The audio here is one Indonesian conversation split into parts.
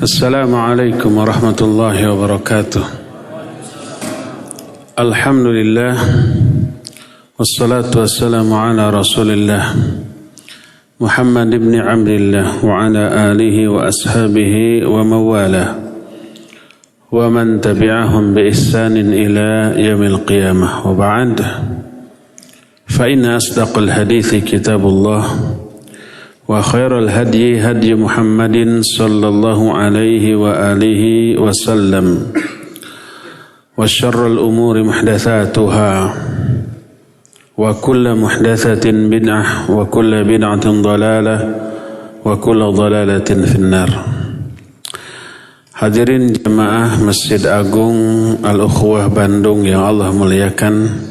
Assalamualaikum warahmatullahi wabarakatuh. Alhamdulillah, wassalatu wassalamu ala rasulillah Muhammad ibn Abdillah wa ala alihi wa ashabihi wa mawalah wa man tabi'ahum bi ihsanin ila yaumil qiyamah, wa ba'd. Fa inna asdaqal hadithi kitabullah wa khairal hadyi hadyi Muhammadin sallallahu alaihi wa alihi wa sallam, wa syarral umuri muhdatsatuha wa kullu muhdatsatin bid'ah wa kullu bid'atin dhalalah wa kullu dhalalatin finnar. Hadirin jemaah Masjid Agung Al-Ukhwah Bandung yang Allah muliakan,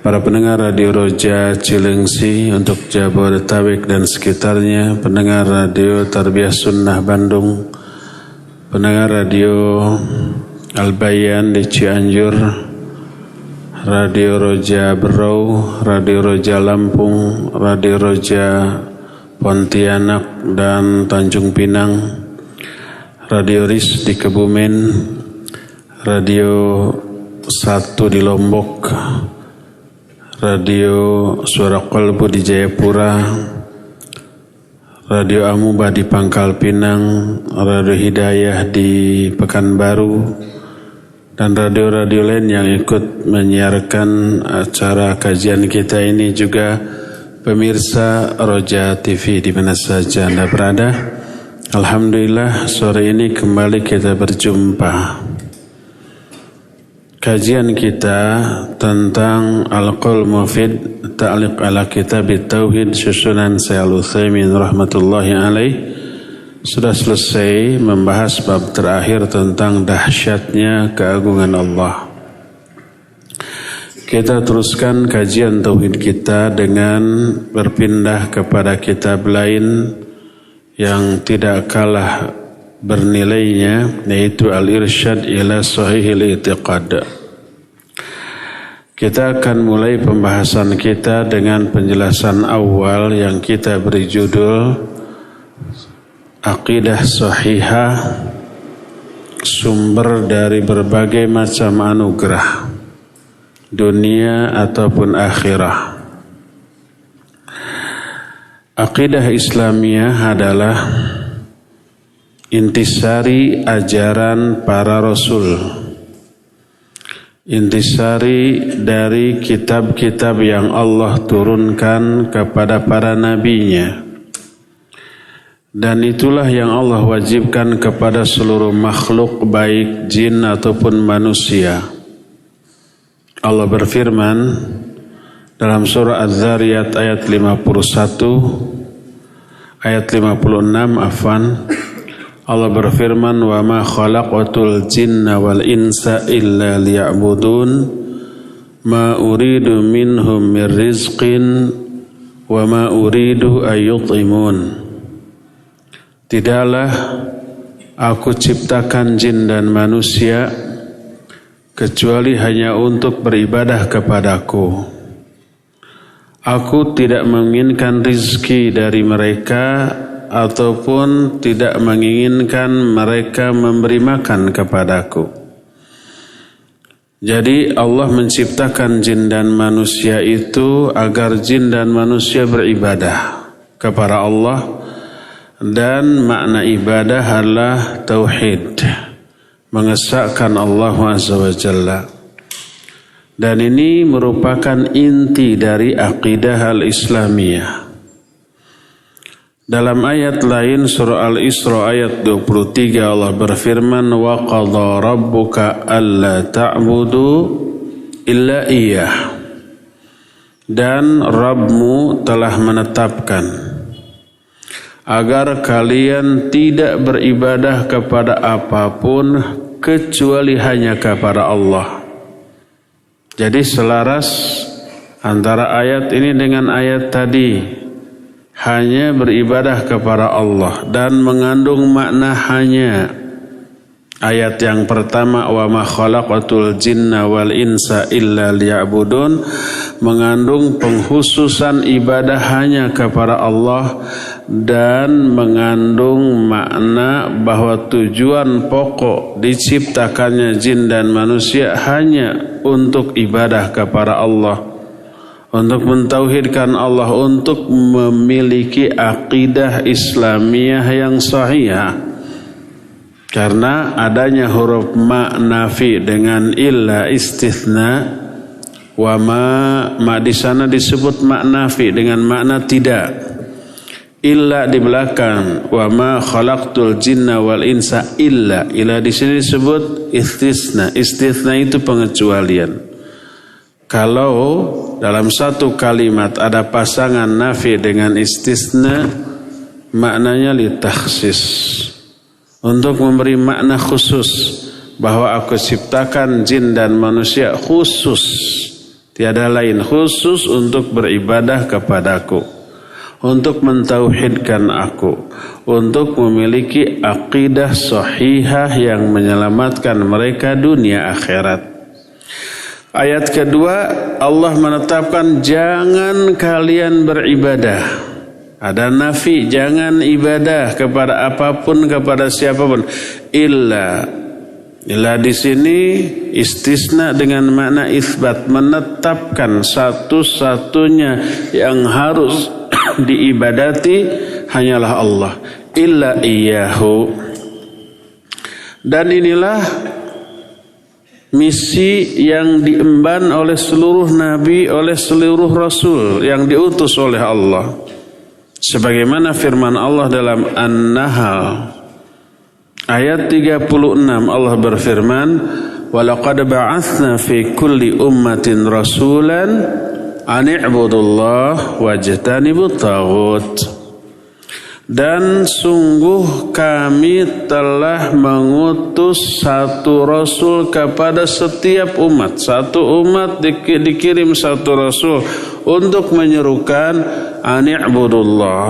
para pendengar Radio Roja Cilengsi untuk Jabodetabek dan sekitarnya, pendengar Radio Tarbiyah Sunnah Bandung, pendengar Radio Al-Bayan di Cianjur, Radio Roja Berau, Radio Roja Lampung, Radio Roja Pontianak dan Tanjung Pinang, Radio RIS di Kebumen, Radio 1 di Lombok, Radio Suara Kolbu di Jayapura, Radio Amuba di Pangkal Pinang, Radio Hidayah di Pekanbaru, dan radio-radio lain yang ikut menyiarkan acara kajian kita ini, juga pemirsa Roja TV di mana saja Anda berada. Alhamdulillah, sore ini kembali kita berjumpa. Kajian kita tentang Al-Qaul Mufid Ta'liq ala Kitab Tauhid susunan Syekh Al-Utsaimin rahmatullahi alaih sudah selesai membahas bab terakhir tentang dahsyatnya keagungan Allah. Kita teruskan kajian tauhid kita dengan berpindah kepada kitab lain yang tidak kalah bernilainya, yaitu Al-Irsyad ila Sahihil I'tiqad. Kita akan mulai pembahasan kita dengan penjelasan awal yang kita beri judul Aqidah Sahihah, sumber dari berbagai macam anugerah dunia ataupun akhirah. Aqidah Islamiyah adalah intisari ajaran para rasul, intisari dari kitab-kitab yang Allah turunkan kepada para nabinya, dan itulah yang Allah wajibkan kepada seluruh makhluk baik jin ataupun manusia. Allah berfirman dalam surah Az-Zariyat ayat 51, ayat 56 Allah berfirman, wa ma khalaqatul jinna wal insa illa liya'budun ma uridu minhum min rizqin wa ma uridu ayyut'imun. Tidaklah aku ciptakan jin dan manusia kecuali hanya untuk beribadah kepadaku. Aku tidak menginginkan rizki dari mereka ataupun tidak menginginkan mereka memberi makan kepadaku. Jadi Allah menciptakan jin dan manusia itu agar jin dan manusia beribadah kepada Allah, dan makna ibadah adalah tauhid, mengesahkan Allah Azza wa Jalla. Dan ini merupakan inti dari aqidah al-Islamiyah. Dalam ayat lain surah Al-Isra ayat 23 Allah berfirman, wa qadha rabbuka alla ta'budu illa iyyah. Dan Rabbmu telah menetapkan agar kalian tidak beribadah kepada apapun kecuali hanya kepada Allah. Jadi selaras antara ayat ini dengan ayat tadi, hanya beribadah kepada Allah, dan mengandung makna hanya Ayat yang pertama, wa ma khalaqatul jinna wal insa illa liya'budun, mengandung pengkhususan ibadah hanya kepada Allah dan mengandung makna bahwa tujuan pokok diciptakannya jin dan manusia hanya untuk ibadah kepada Allah, untuk mentauhidkan Allah, untuk memiliki akidah Islamiyah yang sahih. Karena adanya huruf ma nafi dengan illa istithna, wa ma di sana disebut ma nafi dengan makna tidak. Illa di belakang, wa ma khalaqtul jinna wal insa illa di sini disebut istisna. Istisna itu pengecualian. Kalau dalam satu kalimat ada pasangan nafi dengan istisna, maknanya litakhsis, untuk memberi makna khusus bahwa aku ciptakan jin dan manusia khusus, tiada lain, khusus untuk beribadah kepadaku, untuk mentauhidkan aku, untuk memiliki akidah sahihah yang menyelamatkan mereka dunia akhirat. Ayat kedua, Allah menetapkan jangan kalian beribadah. Ada nafi, jangan ibadah kepada apapun, kepada siapapun. Illa di sini istisna dengan makna isbat, menetapkan satu-satunya yang harus diibadati hanyalah Allah. Illa iyyahu. Dan inilah misi yang diemban oleh seluruh nabi, oleh seluruh rasul yang diutus oleh Allah. Sebagaimana firman Allah dalam An-Nahl ayat 36, Allah berfirman, "Walaqad ba'atsna fi kulli ummatin rasulan an i'budullaha wajtanibut taghut." Dan sungguh kami telah mengutus satu rasul kepada setiap umat. Satu umat dikirim satu rasul untuk menyerukan ani'budullah,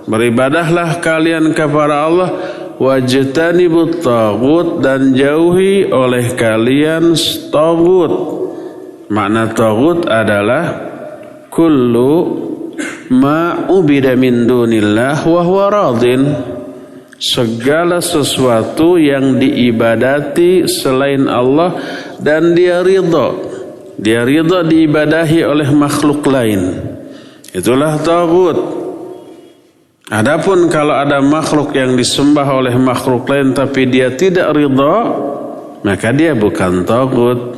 beribadahlah kalian kepada Allah, wajtanibut taghut, dan jauhi oleh kalian taghut. Makna taghut adalah kullu ma ubida min dunillah wa huwa radin, segala sesuatu yang diibadati selain Allah dan dia ridha diibadahi oleh makhluk lain, itulah taghut. Adapun kalau ada makhluk yang disembah oleh makhluk lain tapi dia tidak ridha, maka dia bukan taghut.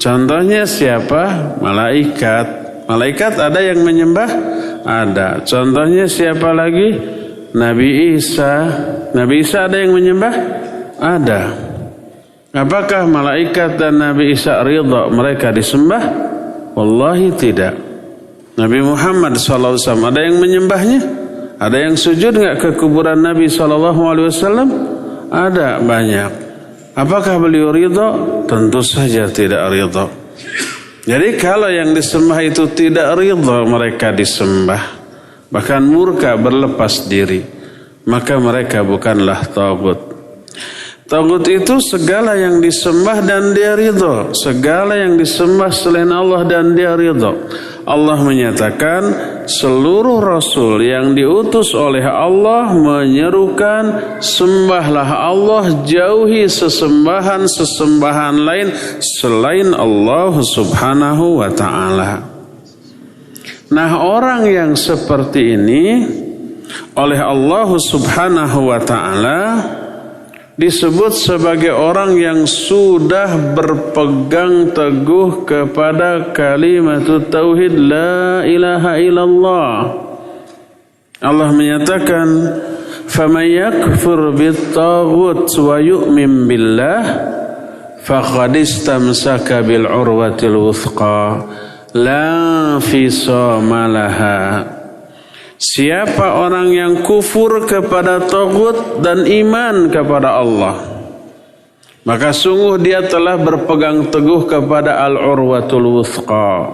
Contohnya siapa? Malaikat ada yang menyembah? Ada. Contohnya siapa lagi? Nabi Isa ada yang menyembah? Ada. Apakah malaikat dan Nabi Isa ridha mereka disembah? Wallahi tidak. Nabi Muhammad SAW ada yang menyembahnya? Ada yang sujud enggak ke kuburan Nabi SAW? Ada, banyak. Apakah beliau ridha? Tentu saja tidak ridha. Jadi kalau yang disembah itu tidak ridha mereka disembah, bahkan murka berlepas diri, maka mereka bukanlah taghut. Taghut itu segala yang disembah dan dia ridha, segala yang disembah selain Allah dan dia ridha. Allah menyatakan seluruh rasul yang diutus oleh Allah menyerukan sembahlah Allah, jauhi sesembahan lain selain Allah Subhanahu wa ta'ala. Nah, orang yang seperti ini oleh Allah Subhanahu wa ta'ala disebut sebagai orang yang sudah berpegang teguh kepada kalimat tauhid la ilaha illallah. Allah menyatakan, "Faman yakfur bit-taghut wa yu'min billah faqad istamsaka bil urwatil wuthqa la fisama laha." Siapa orang yang kufur kepada taghut dan iman kepada Allah, maka sungguh dia telah berpegang teguh kepada al-urwatul wuthqa.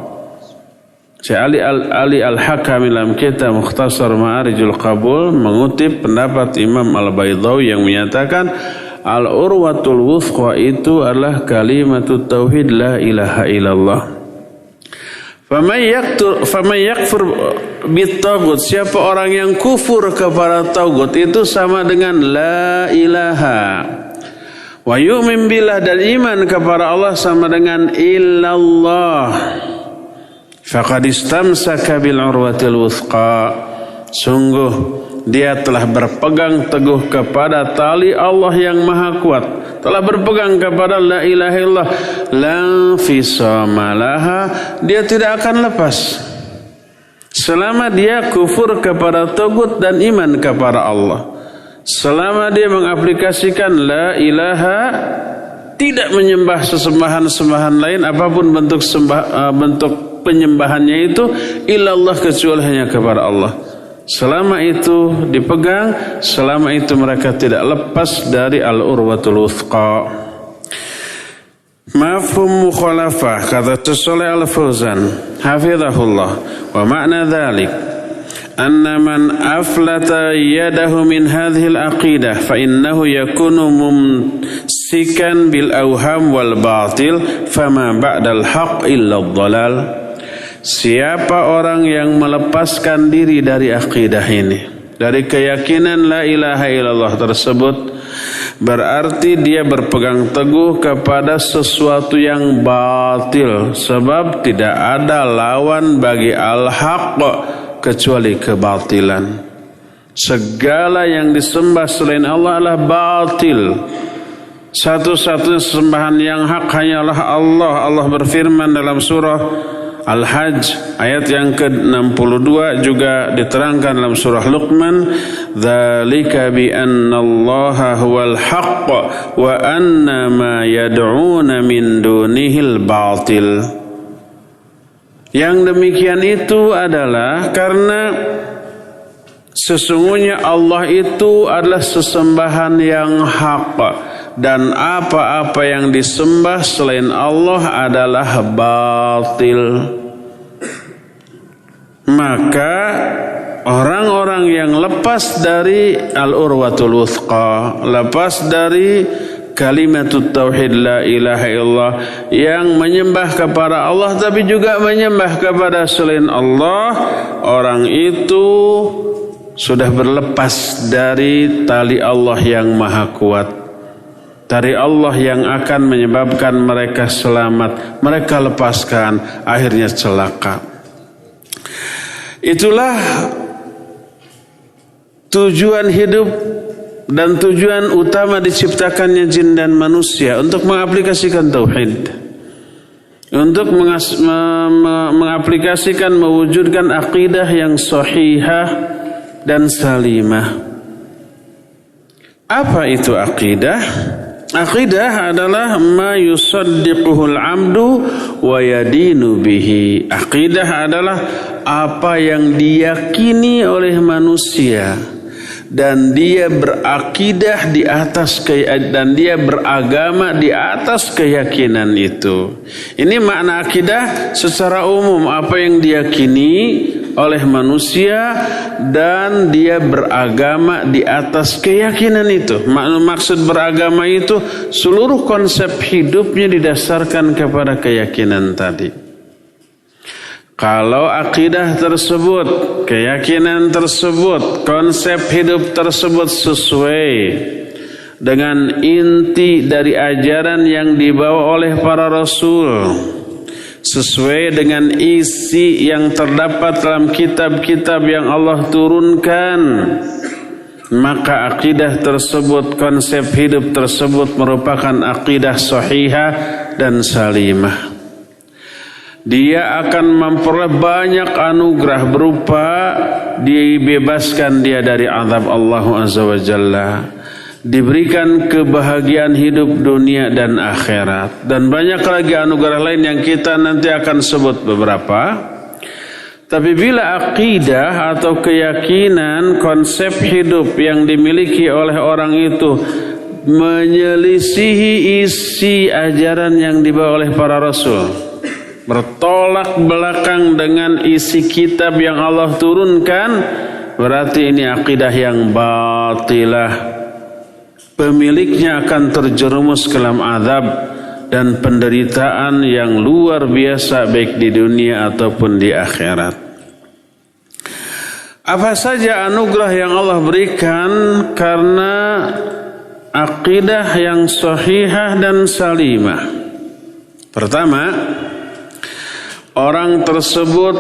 Syekh Ali Al-Hakam dalam kitab Mukhtasar Ma'arijul Qabul mengutip pendapat Imam Al-Baydhawi yang menyatakan al-urwatul wuthqa itu adalah kalimatut tauhid la ilaha illallah. Faman yakfur bit-taghut, siapa orang yang kufur kepada taghut itu sama dengan la ilaha. Wa yu'min billah, dan iman kepada Allah sama dengan illallah. Faqad istamsaka bil urwatil wuthqa, sungguh dia telah berpegang teguh kepada tali Allah yang maha kuat, telah berpegang kepada la ilaha illallah, la fisama laha, dia tidak akan lepas selama dia kufur kepada taghut dan iman kepada Allah. Selama dia mengaplikasikan la ilaha, tidak menyembah sesembahan-sembahan lain apapun bentuk bentuk penyembahannya itu, illallah, kecuali hanya kepada Allah. Selama itu dipegang, selama itu mereka tidak lepas dari al-urwatul wuthqa. Mafhum mukhalafah, kata Shalih Al-Fauzan hafizahullah, wa ma'na dzalik anna man aflata yadahu min hadhil aqidah fa innahu yakunu mumsikan bil awham wal batil fama ba'dal haqq illa dhalal. Siapa orang yang melepaskan diri dari akidah ini, dari keyakinan la ilaha illallah tersebut, berarti dia berpegang teguh kepada sesuatu yang batil, sebab tidak ada lawan bagi al-haq kecuali kebatilan. Segala yang disembah selain Allah adalah batil. Satu-satunya sembahan yang hak hanyalah Allah. Allah berfirman dalam surah Al-Hajj ayat yang ke-62, juga diterangkan dalam surah Luqman, dzalika bi annallaha huwal haqq wa anna ma yad'una min dunihil batil. Yang demikian itu adalah karena sesungguhnya Allah itu adalah sesembahan yang hak, dan apa-apa yang disembah selain Allah adalah batil. Maka orang-orang yang lepas dari al-urwatul wuthqa, lepas dari kalimatut tauhid la ilaha illallah, yang menyembah kepada Allah tapi juga menyembah kepada selain Allah, orang itu sudah berlepas dari tali Allah yang maha kuat, dari Allah yang akan menyebabkan mereka selamat. Mereka lepaskan, akhirnya celaka. Itulah tujuan hidup dan tujuan utama diciptakannya jin dan manusia, untuk mengaplikasikan tauhid, untuk mengaplikasikan, mewujudkan akidah yang sahihah dan salimah. Apa itu akidah? Akidah adalah ma yusaddiquhul amdu wa yadinu bihi. Akidah adalah apa yang diyakini oleh manusia dan dia berakidah di atas dan dia beragama di atas keyakinan itu. Ini makna akidah secara umum, apa yang diyakini oleh manusia dan dia beragama di atas keyakinan itu. Maksud beragama itu seluruh konsep hidupnya didasarkan kepada keyakinan tadi. Kalau akidah tersebut, keyakinan tersebut, konsep hidup tersebut sesuai dengan inti dari ajaran yang dibawa oleh para rasul, sesuai dengan isi yang terdapat dalam kitab-kitab yang Allah turunkan, maka akidah tersebut, konsep hidup tersebut merupakan akidah sahihah dan salimah. Dia akan memperoleh banyak anugerah berupa dibebaskan dia dari azab Allah Azza wa Jalla, diberikan kebahagiaan hidup dunia dan akhirat, dan banyak lagi anugerah lain yang kita nanti akan sebut beberapa. Tapi bila akidah atau keyakinan, konsep hidup yang dimiliki oleh orang itu menyelisihi isi ajaran yang dibawa oleh para rasul, bertolak belakang dengan isi kitab yang Allah turunkan, berarti ini akidah yang batilah. pemiliknya akan terjerumus ke dalam azab dan penderitaan yang luar biasa baik di dunia ataupun di akhirat. Apa saja anugerah yang Allah berikan karena akidah yang sahihah dan salimah. Pertama, orang tersebut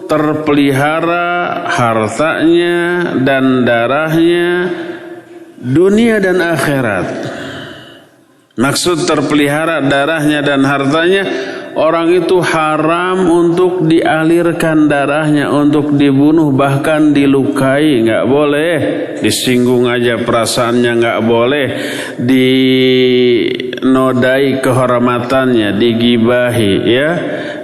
terpelihara hartanya dan darahnya dunia dan akhirat. Maksud terpelihara darahnya dan hartanya, orang itu haram untuk dialirkan darahnya, untuk dibunuh, bahkan dilukai, nggak boleh. Disinggung aja perasaannya nggak boleh, dinodai kehormatannya, digibahi, ya,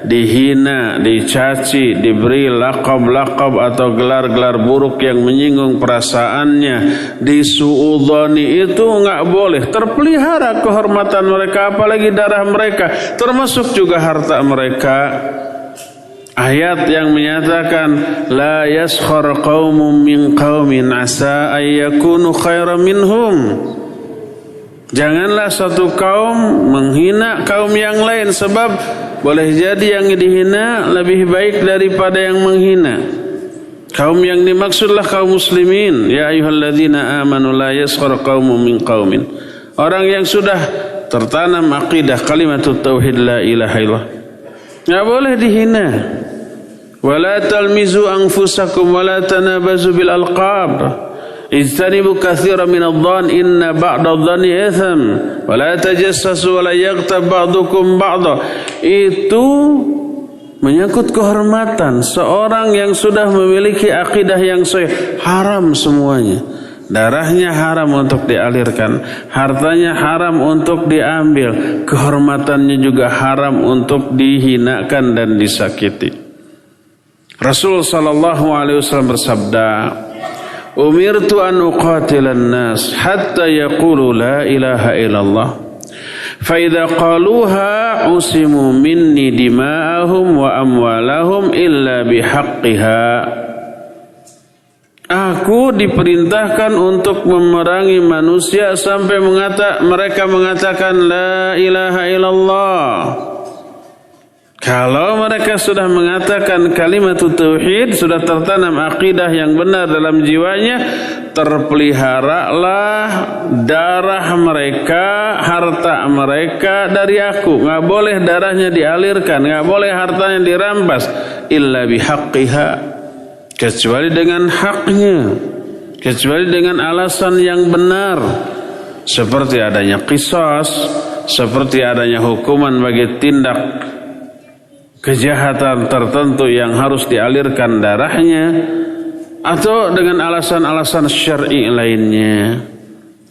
dihina, dicaci, diberi laqab-laqab atau gelar-gelar buruk yang menyinggung perasaannya, disuudzoni, itu nggak boleh. Terpelihara kehormatan mereka, apalagi darah mereka, termasuk juga harta mereka. Ayat yang menyatakan la yaskhar qaumun min qaumin asa ayyakunu khairan minhum. Janganlah satu kaum menghina kaum yang lain, sebab boleh jadi yang dihina lebih baik daripada yang menghina. Kaum yang dimaksudlah kaum muslimin. Ya ayyuhalladzina amanu la yaskhar qaumun min qaumin. Orang yang sudah tertanam akidah kalimatut tauhid la ilaha illallah, enggak boleh dihina. Wala talmizu anfusakum wala tanabazu bil alqab. Ijtanibu katsiran minadh-dhann inna ba'dadh-dhanni itham wala tajassasu wala yaghtab ba'dukum ba'dha. Itu menyangkut kehormatan seorang yang sudah memiliki akidah yang sahih. Haram semuanya. Darahnya haram untuk dialirkan, hartanya haram untuk diambil, kehormatannya juga haram untuk dihinakan dan disakiti. Rasul sallallahu alaihi wasallam bersabda, "Umirtu an uqatilan nas hatta yaqulu la ilaha illallah. Fa idza qaluha usimu minni dima'ahum wa amwalahum illa bihaqqiha." Aku diperintahkan untuk memerangi manusia sampai mereka mengatakan la ilaha illallah. Kalau mereka sudah mengatakan kalimat tauhid, sudah tertanam akidah yang benar dalam jiwanya, terpeliharalah darah mereka, harta mereka dari aku. Nggak boleh darahnya dialirkan, nggak boleh hartanya dirampas, illa bihaqqiha, kecuali dengan haknya, kecuali dengan alasan yang benar, seperti adanya qisas, seperti adanya hukuman bagi tindak kejahatan tertentu yang harus dialirkan darahnya, atau dengan alasan-alasan syar'i lainnya.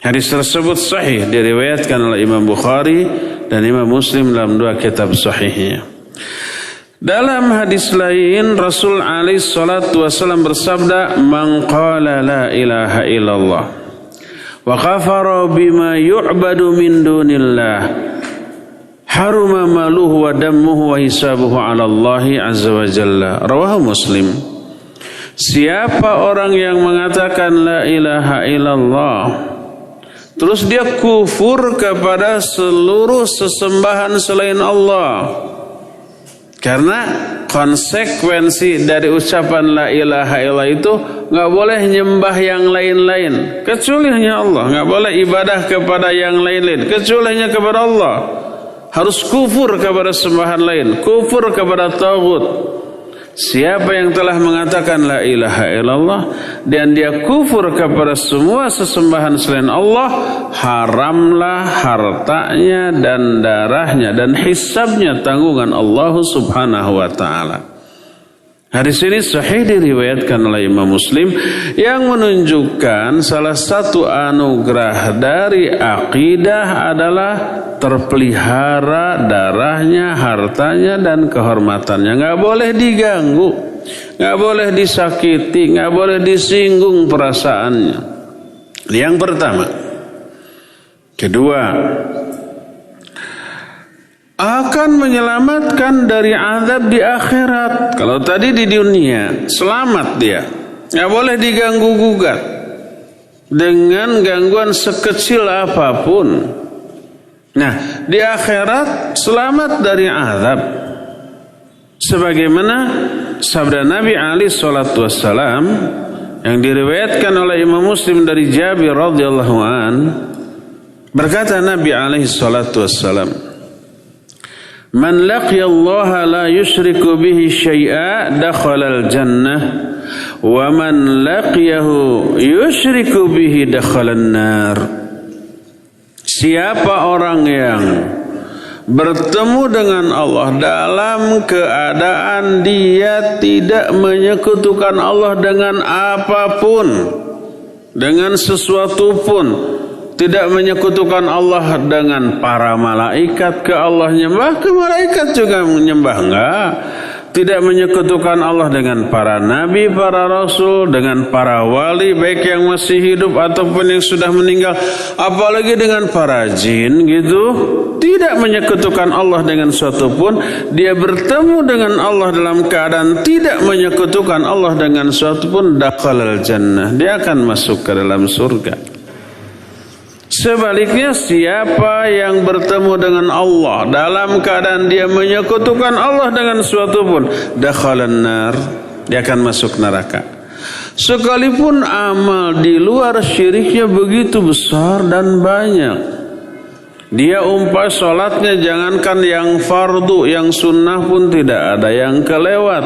Hadis tersebut sahih, diriwayatkan oleh Imam Bukhari dan Imam Muslim dalam dua kitab sahihnya. Dalam hadis lain, Rasul alaihi salatu wasallam bersabda, "Man qala la ilaha illallah wa kafara bima yu'badu min dunillah, haruma maluhu wa dammuhu wa hisabuhu 'ala Allahi azza wa jalla." Rawahu Muslim. Siapa orang yang mengatakan la ilaha illallah, terus dia kufur kepada seluruh sesembahan selain Allah, karena konsekuensi dari ucapan la ilaha illallah itu nggak boleh nyembah yang lain-lain kecuali hanya Allah, nggak boleh ibadah kepada yang lain-lain kecuali hanya kepada Allah. Harus kufur kepada sembahan lain, kufur kepada taghut. Siapa yang telah mengatakan la ilaha illallah dan dia kufur kepada semua sesembahan selain Allah, haramlah hartanya dan darahnya dan hisabnya tanggungan Allah Subhanahu wa taala. Hadis ini sahih, diriwayatkan oleh Imam Muslim, yang menunjukkan salah satu anugerah dari akidah adalah terpelihara darahnya, hartanya, dan kehormatannya. Nggak boleh diganggu, nggak boleh disakiti, nggak boleh disinggung perasaannya. Yang pertama. Kedua, akan menyelamatkan dari azab di akhirat. Kalau tadi di dunia, selamat dia, nggak boleh diganggu gugat. dengan gangguan sekecil apapun. Nah, di akhirat selamat dari azab. Sebagaimana sabda Nabi alaihi salatu wassalam yang diriwayatkan oleh Imam Muslim dari Jabir radhiyallahu an, berkata Nabi alaihi salatu wassalam, "Man laqiya Allah la yusyriku bihi syai'a dakhala al-jannah wa man laqiyahu yusyriku bihi dakhala an-nar." Siapa orang yang bertemu dengan Allah dalam keadaan dia tidak menyekutukan Allah dengan apapun, dengan sesuatu pun, tidak menyekutukan Allah dengan para malaikat, ke Allah nyembah, ke malaikat juga menyembah, enggak. Tidak menyekutukan Allah dengan para nabi, para rasul, dengan para wali, baik yang masih hidup ataupun yang sudah meninggal, apalagi dengan para jin gitu. Tidak menyekutukan Allah dengan suatu pun, dia bertemu dengan Allah dalam keadaan tidak menyekutukan Allah dengan suatu pun, dakhalal jannah, dia akan masuk ke dalam surga. Sebaliknya, siapa yang bertemu dengan Allah dalam keadaan dia menyekutukan Allah dengan suatu pun, dakhalan nar, dia akan masuk neraka. Sekalipun amal di luar syiriknya begitu besar dan banyak, dia umpah sholatnya jangankan yang fardu, yang sunnah pun tidak ada yang kelewat.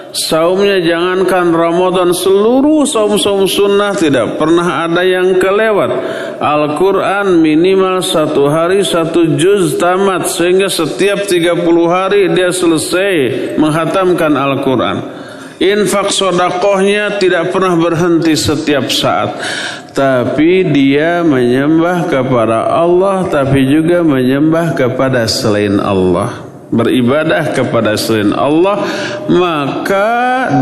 Saumnya jangankan Ramadan, seluruh saum-saum sunnah tidak pernah ada yang kelewat. Al-Quran minimal 1 hari 1 juz tamat, sehingga setiap 30 hari dia selesai menghatamkan Al-Quran. Infak sodakohnya tidak pernah berhenti setiap saat. Tapi dia menyembah kepada Allah, tapi juga menyembah kepada selain Allah, beribadah kepada selain Allah, maka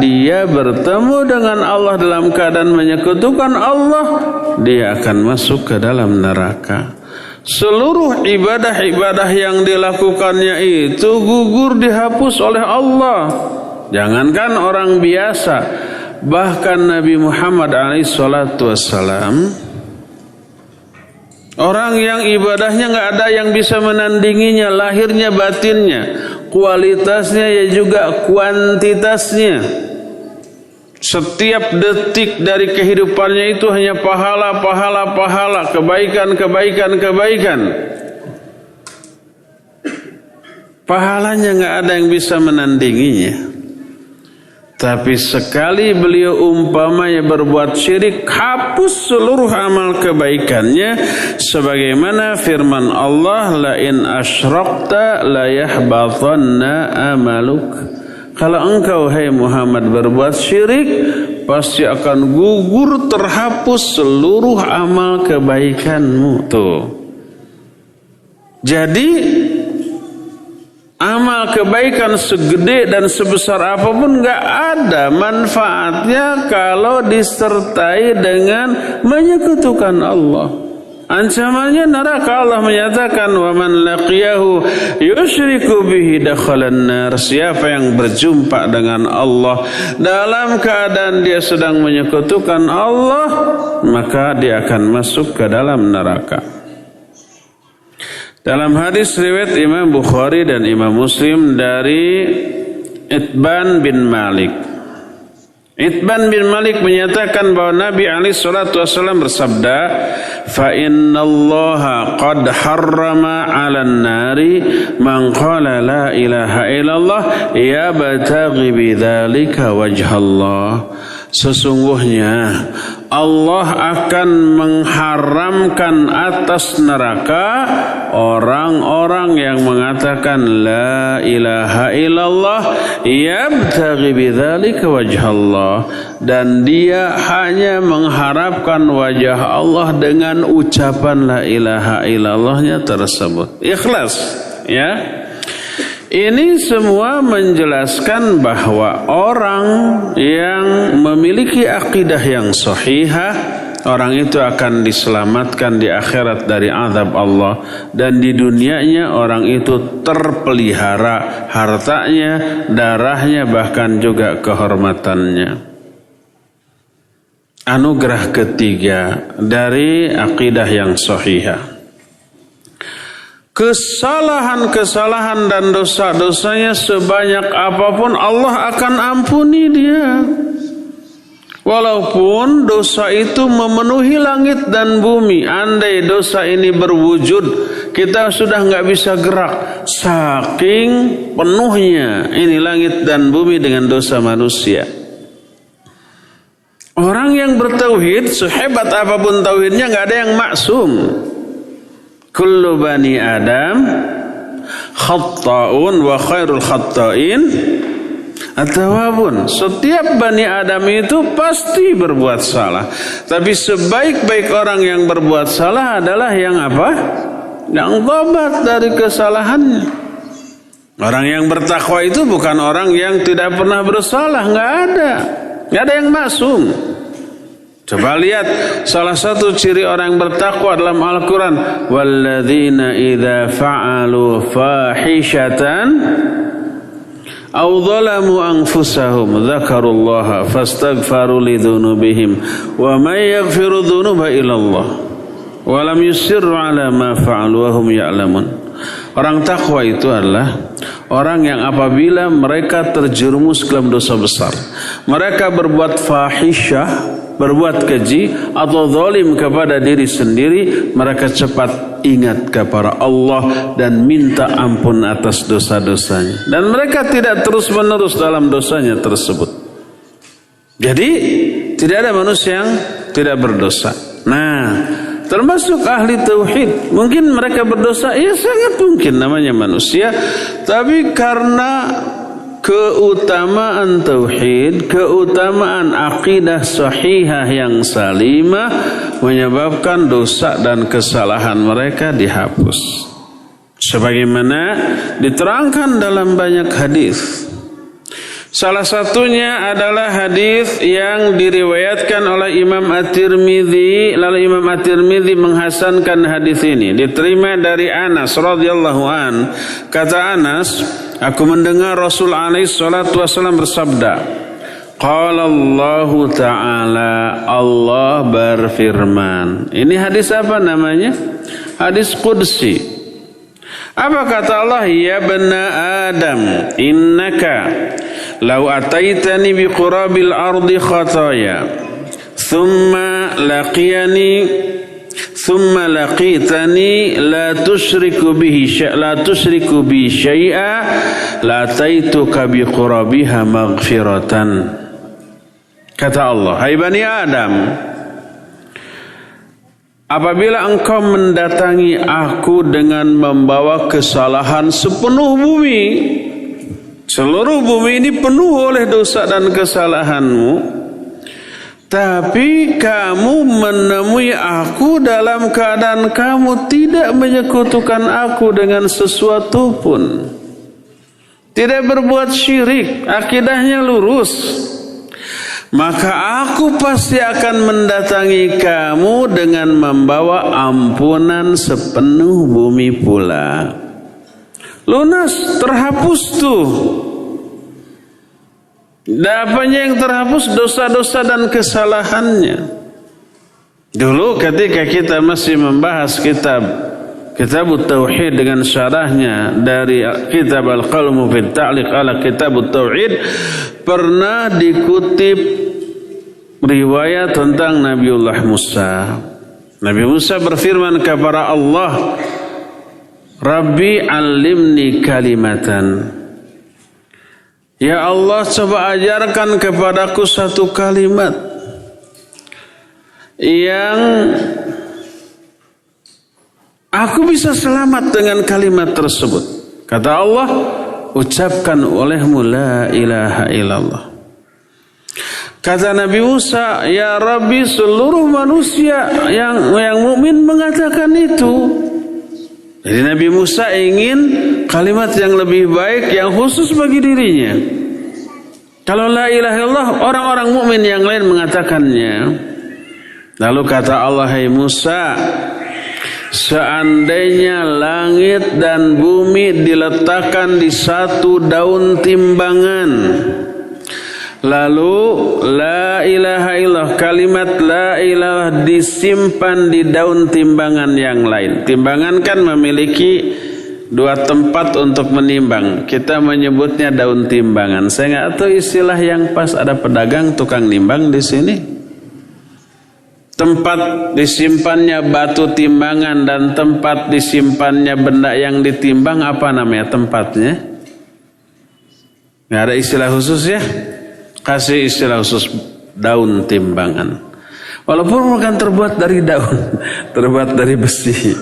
dia bertemu dengan Allah dalam keadaan menyekutukan Allah, dia akan masuk ke dalam neraka. Seluruh ibadah-ibadah yang dilakukannya itu gugur dihapus oleh Allah. Jangankan orang biasa, bahkan Nabi Muhammad SAW, orang yang ibadahnya nggak ada yang bisa menandinginya, lahirnya batinnya, kualitasnya ya juga kuantitasnya. Setiap detik dari kehidupannya itu hanya pahala, pahala, pahala, kebaikan, kebaikan, kebaikan. Pahalanya nggak ada yang bisa menandinginya. Tapi sekali beliau umpamanya berbuat syirik, hapus seluruh amal kebaikannya, sebagaimana firman Allah, la in asyrakta la yahbatanna amaluk. Kalau engkau hai Muhammad berbuat syirik, pasti akan gugur, terhapus seluruh amal kebaikanmu. Tuh. Jadi amal kebaikan segede dan sebesar apapun gak ada manfaatnya kalau disertai dengan menyekutukan Allah. Ancamannya neraka. Allah menyatakan, wa man laqiyahu yusyriku bihi dakhalan nar. Siapa yang berjumpa dengan Allah dalam keadaan dia sedang menyekutukan Allah, maka dia akan masuk ke dalam neraka. Dalam hadis riwayat Imam Bukhari dan Imam Muslim dari Itban bin Malik. Itban bin Malik menyatakan bahwa Nabi SAW bersabda, "Fa inna Allah qad harrama 'alan nari man qala la ilaha illallah yabtaghi bidzalika wajhallah." Sesungguhnya Allah akan mengharamkan atas neraka orang-orang yang mengatakan la ilaha illallah yabtaghi bidzalika wajhallah, dan dia hanya mengharapkan wajah Allah dengan ucapan la ilaha illallahnya tersebut. Ikhlas, ya. Ini semua menjelaskan bahwa orang yang memiliki akidah yang sahihah, orang itu akan diselamatkan di akhirat dari azab Allah, dan di dunianya orang itu terpelihara hartanya, darahnya, bahkan juga kehormatannya. anugerah ketiga dari akidah yang sahihah. Kesalahan-kesalahan dan dosa-dosanya sebanyak apapun Allah akan ampuni dia. Walaupun dosa itu memenuhi langit dan bumi. Andai dosa ini berwujud, kita sudah nggak bisa gerak. Saking penuhnya ini langit dan bumi dengan dosa manusia. Orang yang bertauhid, sehebat apapun tauhidnya, nggak ada yang maksum. Kullu bani Adam khatta'un wa khairul khatta'in at-tawwabun. Setiap bani Adam itu pasti berbuat salah. Tapi sebaik-baik orang yang berbuat salah adalah yang apa? Yang tobat dari kesalahannya. Orang yang bertakwa itu bukan orang yang tidak pernah bersalah. Nggak ada yang maksum. Coba lihat salah satu ciri orang bertakwa dalam Al-Quran. Walladzina idza fa'alu fahishatan aw zalamu anfusahum dzakarullaha fastaghfaru lidzunubihim wa may yaghfiru dzunuba illallah wa lam yusirru ala ma fa'alu wa hum ya'lamun. Orang takwa itu adalah orang yang apabila mereka terjerumus dalam dosa besar, mereka berbuat fahisyah, berbuat keji atau zalim kepada diri sendiri, mereka cepat ingat kepada Allah dan minta ampun atas dosa-dosanya. Dan mereka tidak terus-menerus dalam dosanya tersebut. Jadi tidak ada manusia yang tidak berdosa. Nah, termasuk ahli tauhid, mungkin mereka berdosa, ya sangat mungkin, namanya manusia. Tapi karena keutamaan tauhid, keutamaan akidah sahihah yang salimah menyebabkan dosa dan kesalahan mereka dihapus. Sebagaimana diterangkan dalam banyak hadis. Salah satunya adalah hadis yang diriwayatkan oleh Imam At-Tirmidzi, lalu Imam At-Tirmidzi menghasankan hadis ini. Diterima dari Anas radhiyallahu an. Kata Anas, aku mendengar Rasul alaihi salatu wasallam bersabda, qala Allah Ta'ala, Allah berfirman. Ini hadis apa namanya? Hadis qudsi. Apa kata Allah? Ya bani Adam, innaka law ataitani biqurabil ardi khataya thumma laqitani la tusyriku bi syai'a la taituka biqurabiha maghfiratan. Kata Allah, hai bani Adam, apabila engkau mendatangi aku dengan membawa kesalahan sepenuh bumi, seluruh bumi ini penuh oleh dosa dan kesalahanmu, tapi kamu menemui aku dalam keadaan kamu tidak menyekutukan aku dengan sesuatu pun, tidak berbuat syirik, akidahnya lurus, maka aku pasti akan mendatangi kamu dengan membawa ampunan sepenuh bumi pula. Lunas, terhapus tuh. Apanya yang terhapus? Dosa-dosa dan kesalahannya. Dulu ketika kita masih membahas kitab Tauhid dengan syarahnya dari kitab Al-Qalmu fi Ta'liq ala Kitab Tauhid, pernah dikutip riwayat tentang Nabiullah Musa. Nabi Musa berfirman kepada Allah, Rabbi alimni kalimatan. Ya Allah, coba ajarkan kepadaku satu kalimat yang aku bisa selamat dengan kalimat tersebut. Kata Allah, ucapkan olehmu la ilaha illallah. Kata Nabi Musa, ya Rabbi, seluruh manusia yang mukmin mengatakan itu. Jadi Nabi Musa ingin kalimat yang lebih baik, yang khusus bagi dirinya. Kalau la ilaha illallah, orang-orang mukmin yang lain mengatakannya. Lalu kata Allah, hai Musa, seandainya langit dan bumi diletakkan di satu daun timbangan, Lalu la ilaha illallah, kalimat la ilaha disimpan di daun timbangan yang lain. Timbangan kan memiliki dua tempat untuk menimbang. Kita menyebutnya daun timbangan. Saya nggak tahu istilah yang pas, ada pedagang tukang nimbang di sini. Tempat disimpannya batu timbangan dan tempat disimpannya benda yang ditimbang, apa namanya tempatnya? Nggak ada istilah khusus ya? Kasih istilah khusus, daun timbangan. Walaupun bukan terbuat dari daun, terbuat dari besi.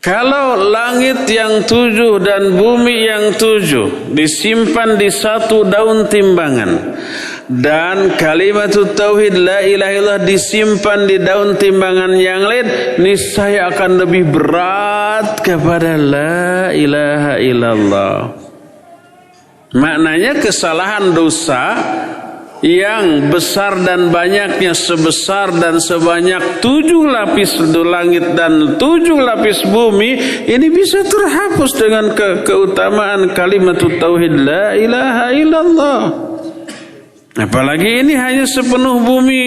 Kalau langit yang 7 dan bumi yang 7 disimpan di satu daun timbangan, dan kalimat tauhid la ilaha illallah disimpan di daun timbangan yang lain, niscaya akan lebih berat kepada la ilaha illallah. Maknanya kesalahan dosa yang besar dan banyaknya sebesar dan sebanyak 7 lapis langit dan 7 lapis bumi, ini bisa terhapus dengan keutamaan kalimat tauhid la ilaha illallah. Apalagi ini hanya sepenuh bumi.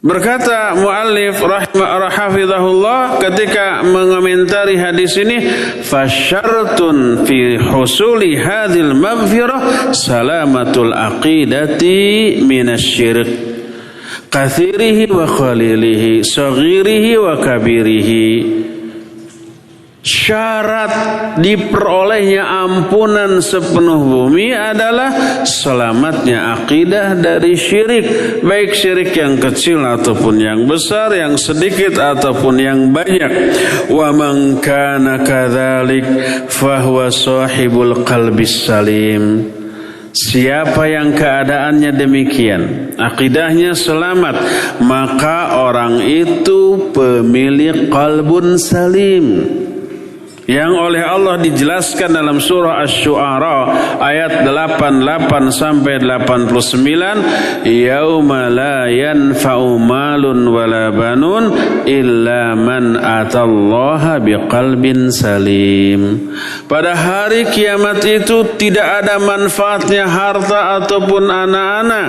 Berkata muallif rahimahullah ketika mengomentari hadis ini, fasyartun fi husuli hadhil maghfirah salamatul aqidati minasyirik kathirihi wa qalilihi saghirihi wa kabirihi. Syarat diperolehnya ampunan sepenuh bumi adalah selamatnya akidah dari syirik, baik syirik yang kecil ataupun yang besar, yang sedikit ataupun yang banyak. Wa man kana kadzalik fahuwa sahibul qalbis salim. Siapa yang keadaannya demikian, akidahnya selamat, maka orang itu pemilik qalbun salim, yang oleh Allah dijelaskan dalam surah Asy-Syu'ara ayat 88 sampai 89, yauma la yanfa'u malun wala banun illa man atallaha biqalbin salim. Pada hari kiamat itu tidak ada manfaatnya harta ataupun anak-anak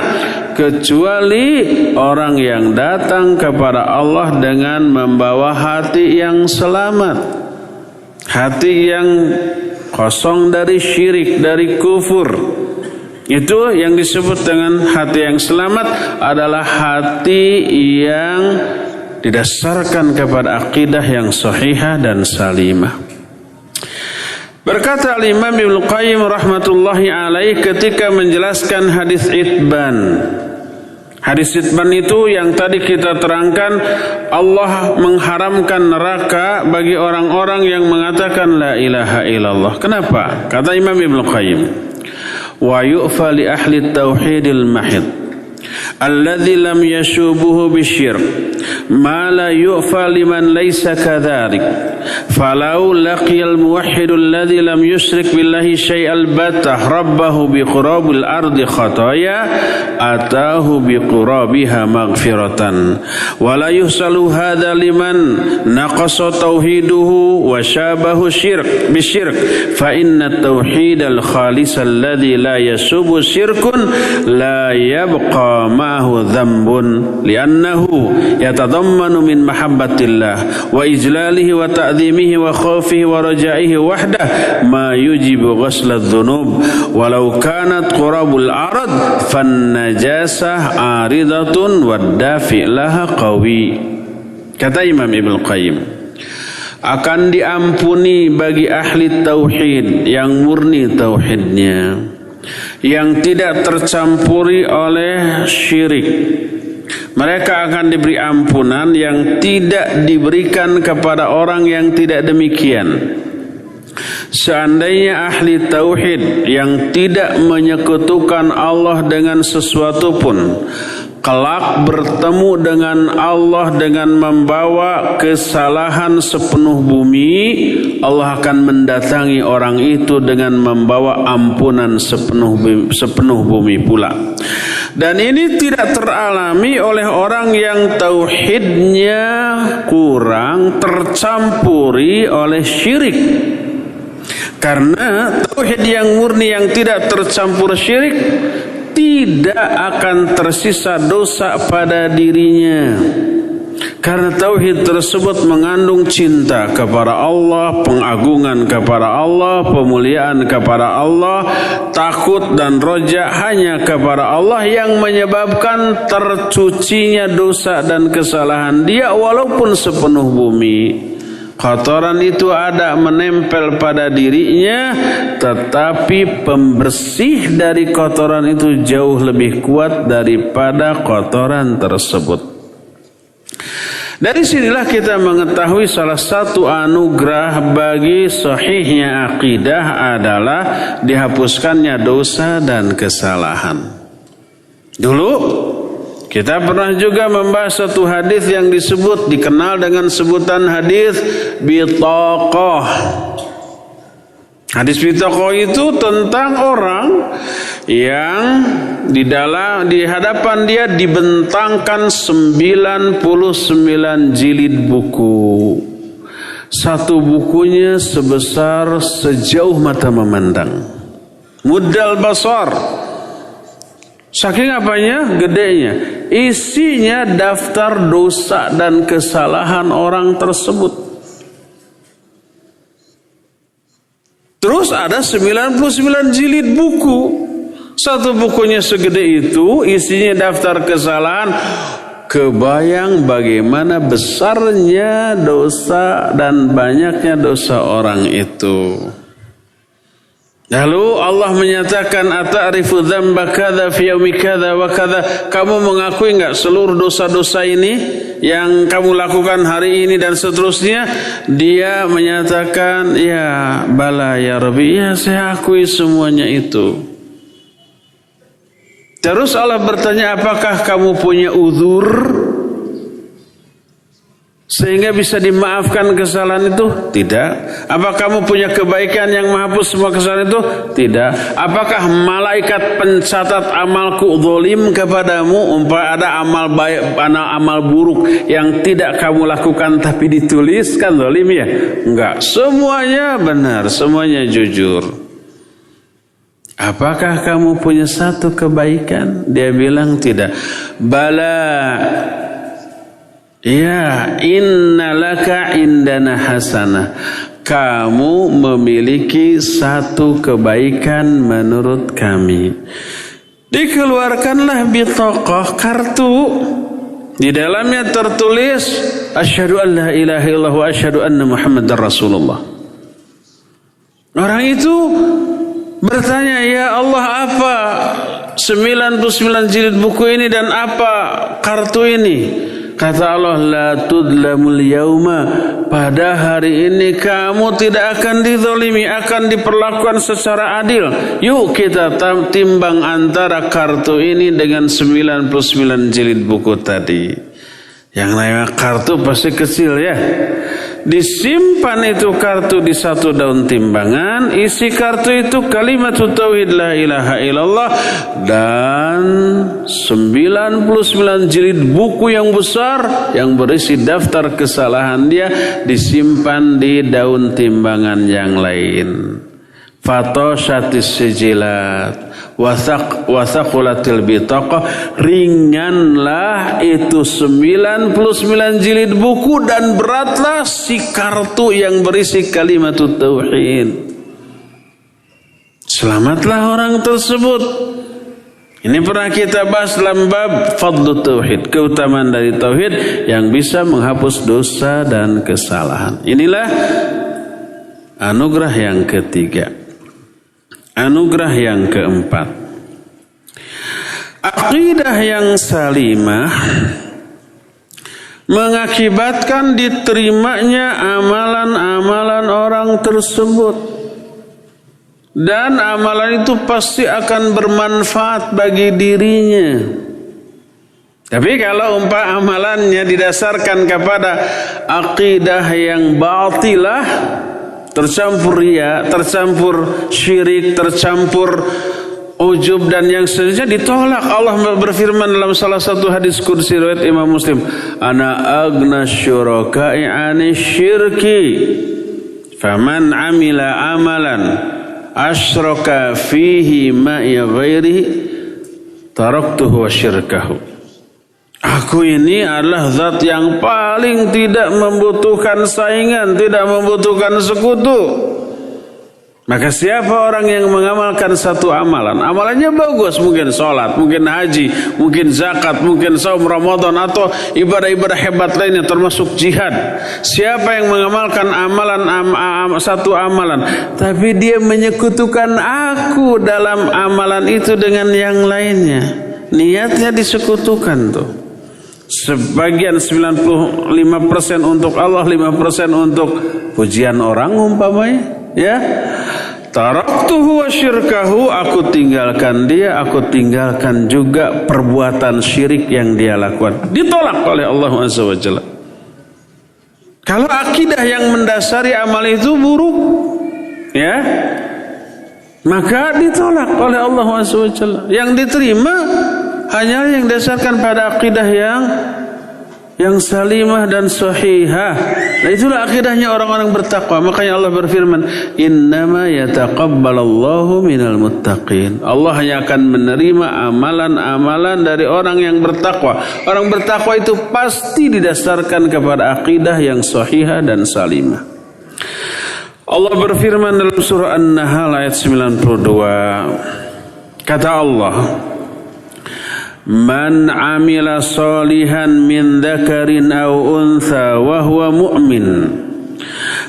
kecuali orang yang datang kepada Allah dengan membawa hati yang selamat, hati yang kosong dari syirik, dari kufur. Itu yang disebut dengan hati yang selamat, adalah hati yang didasarkan kepada akidah yang sahihah dan salimah. Berkata Imam Ibnu Qayyim rahmatullahi alaih ketika menjelaskan hadis Itban. Hadis Itban itu yang tadi kita terangkan, Allah mengharamkan neraka bagi orang-orang yang mengatakan la ilaha illallah. Kenapa? Kata Imam Ibnu Qayyim, wa yu'fa li ahli tauhidil mahid alladzi lam yashubuhu bisyirk ma la yu'fa liman laysa kadzalik falau laqiyal muwahhidul ladzi lam yusyrik billahi syai'al batah rabbahu biqurabil ardi khataya atahu biqurabiha maghfiratan wa la yusalu hadza liman naqasa tauhiduhu wa syabahu syirk bisyirk fa inna tauhidal khalisal ladzi la yasubu syirkun la yabqa ma'hu dhanbun li'annahu yatadammanu min mahabbatillah wa ijlalihi wa ta'zimihi wa khawfihi wa raja'ihi wahdah ma yujibu ghasla dhunub walau kanat qurabul arad fan najasah aridatun wa dafi' laha qawi. Kata Imam Ibnu Qayyim, akan diampuni bagi ahli tauhid yang murni tauhidnya, yang tidak tercampuri oleh syirik. Mereka akan diberi ampunan yang tidak diberikan kepada orang yang tidak demikian. Seandainya ahli tauhid yang tidak menyekutukan Allah dengan sesuatu pun kelak bertemu dengan Allah dengan membawa kesalahan sepenuh bumi, Allah akan mendatangi orang itu dengan membawa ampunan sepenuh bumi pula. Dan ini tidak teralami oleh orang yang tauhidnya kurang tercampuri oleh syirik. Karena tauhid yang murni yang tidak tercampur syirik tidak akan tersisa dosa pada dirinya. Karena tauhid tersebut mengandung cinta kepada Allah, pengagungan kepada Allah, pemuliaan kepada Allah, takut dan roja hanya kepada Allah yang menyebabkan tercucinya dosa dan kesalahan dia walaupun sepenuh bumi. Kotoran itu ada menempel pada dirinya, tetapi pembersih dari kotoran itu jauh lebih kuat daripada kotoran tersebut. Dari sinilah kita mengetahui salah satu anugerah bagi sahihnya akidah adalah dihapuskannya dosa dan kesalahan. Dulu kita pernah juga membahas satu hadis yang dikenal dengan sebutan hadis bitaqah. Hadis bitaqah itu tentang orang yang di hadapan dia dibentangkan 99 jilid buku. Satu bukunya sebesar sejauh mata memandang. Muddal basar. Saking apanya? Gedenya. Isinya daftar dosa dan kesalahan orang tersebut. Terus ada 99 jilid buku. Satu bukunya segede itu, isinya daftar kesalahan. Kebayang bagaimana besarnya dosa dan banyaknya dosa orang itu. Lalu Allah menyatakan, ata'rifu dzamba kadza fi yaumi kadza wa kadza. Kamu mengakui enggak seluruh dosa-dosa ini yang kamu lakukan hari ini dan seterusnya? Dia menyatakan, ya bala ya Rabbi, ya saya akui semuanya itu. Terus Allah bertanya, apakah kamu punya uzur sehingga bisa dimaafkan kesalahan itu? Tidak. Apa kamu punya kebaikan yang menghapus semua kesalahan itu? Tidak. Apakah malaikat pencatat amalku zalim kepadamu? Umpama ada amal baik, amal buruk yang tidak kamu lakukan tapi dituliskan zalim ya? Enggak. Semuanya benar, semuanya jujur. Apakah kamu punya satu kebaikan? Dia bilang tidak. Bala. Ya, innalaka indana hasanah. Kamu memiliki satu kebaikan menurut kami. Dikeluarkanlah bitaqah, kartu. Di dalamnya tertulis asyhadu an la ilaha illallah wa asyhadu anna muhammadar rasulullah. Orang itu bertanya, ya Allah, apa 99 jilid buku ini dan apa kartu ini? Kata Allah, la tudlamul yauma, pada hari ini kamu tidak akan dizalimi, akan diperlakukan secara adil. Yuk kita timbang antara kartu ini dengan 99 jilid buku tadi. Yang namanya kartu pasti kecil ya. Disimpan itu kartu di satu daun timbangan. Isi kartu itu kalimat tauhid la ilaha illallah dan 99 jilid buku yang besar yang berisi daftar kesalahan dia disimpan di daun timbangan yang lain. Fatoshatis sijilat wasaqulatil bitaqah, ringanlah itu 99 jilid buku dan beratlah si kartu yang berisi kalimat tauhid. Selamatlah orang tersebut. Ini pernah kita bahas dalam bab fadlu tauhid, keutamaan dari tauhid yang bisa menghapus dosa dan kesalahan. Inilah anugerah yang ketiga. Anugerah yang keempat, akidah yang salimah mengakibatkan diterimanya amalan-amalan orang tersebut, dan amalan itu pasti akan bermanfaat bagi dirinya. Tapi kalau amalannya didasarkan kepada akidah yang batilah, tercampur riya, tercampur syirik, tercampur ujub dan yang seterusnya, ditolak. Allah berfirman dalam salah satu hadis qudsi riwayat Imam Muslim, ana agna syuraka'i 'ani syirki. Faman amila amalan asyraka fihi ma'i ghairihi taraktuhu wa syirkahu. Aku ini adalah zat yang paling tidak membutuhkan saingan, tidak membutuhkan sekutu. Maka siapa orang yang mengamalkan satu amalan, amalannya bagus, mungkin sholat, mungkin haji, mungkin zakat, mungkin saum Ramadan, atau ibadah-ibadah hebat lainnya termasuk jihad. Siapa yang mengamalkan satu amalan, tapi dia menyekutukan aku dalam amalan itu dengan yang lainnya, niatnya disekutukan tuh. Sebagian 95% untuk Allah, 5% untuk pujian orang umpamanya. Ya, taraktuhu wa syirkahu, aku tinggalkan dia, aku tinggalkan juga perbuatan syirik yang dia lakukan. Ditolak oleh Allah Azza wa Jalla. Kalau akidah yang mendasari amal itu buruk, ya, maka ditolak oleh Allah Azza wa Jalla. Yang diterima hanya yang dasarkan pada akidah yang salimah dan sahihah. Nah, itulah akidahnya orang-orang bertakwa. Makanya Allah berfirman, innama yataqabbalallahu minal muttaqin. Allah hanya akan menerima amalan-amalan dari orang yang bertakwa. Orang bertakwa itu pasti didasarkan kepada akidah yang sahihah dan salimah. Allah berfirman dalam surah An-Nahl ayat 92. Kata Allah, man amila salihan min dzakarin aw untha wa huwa mu'min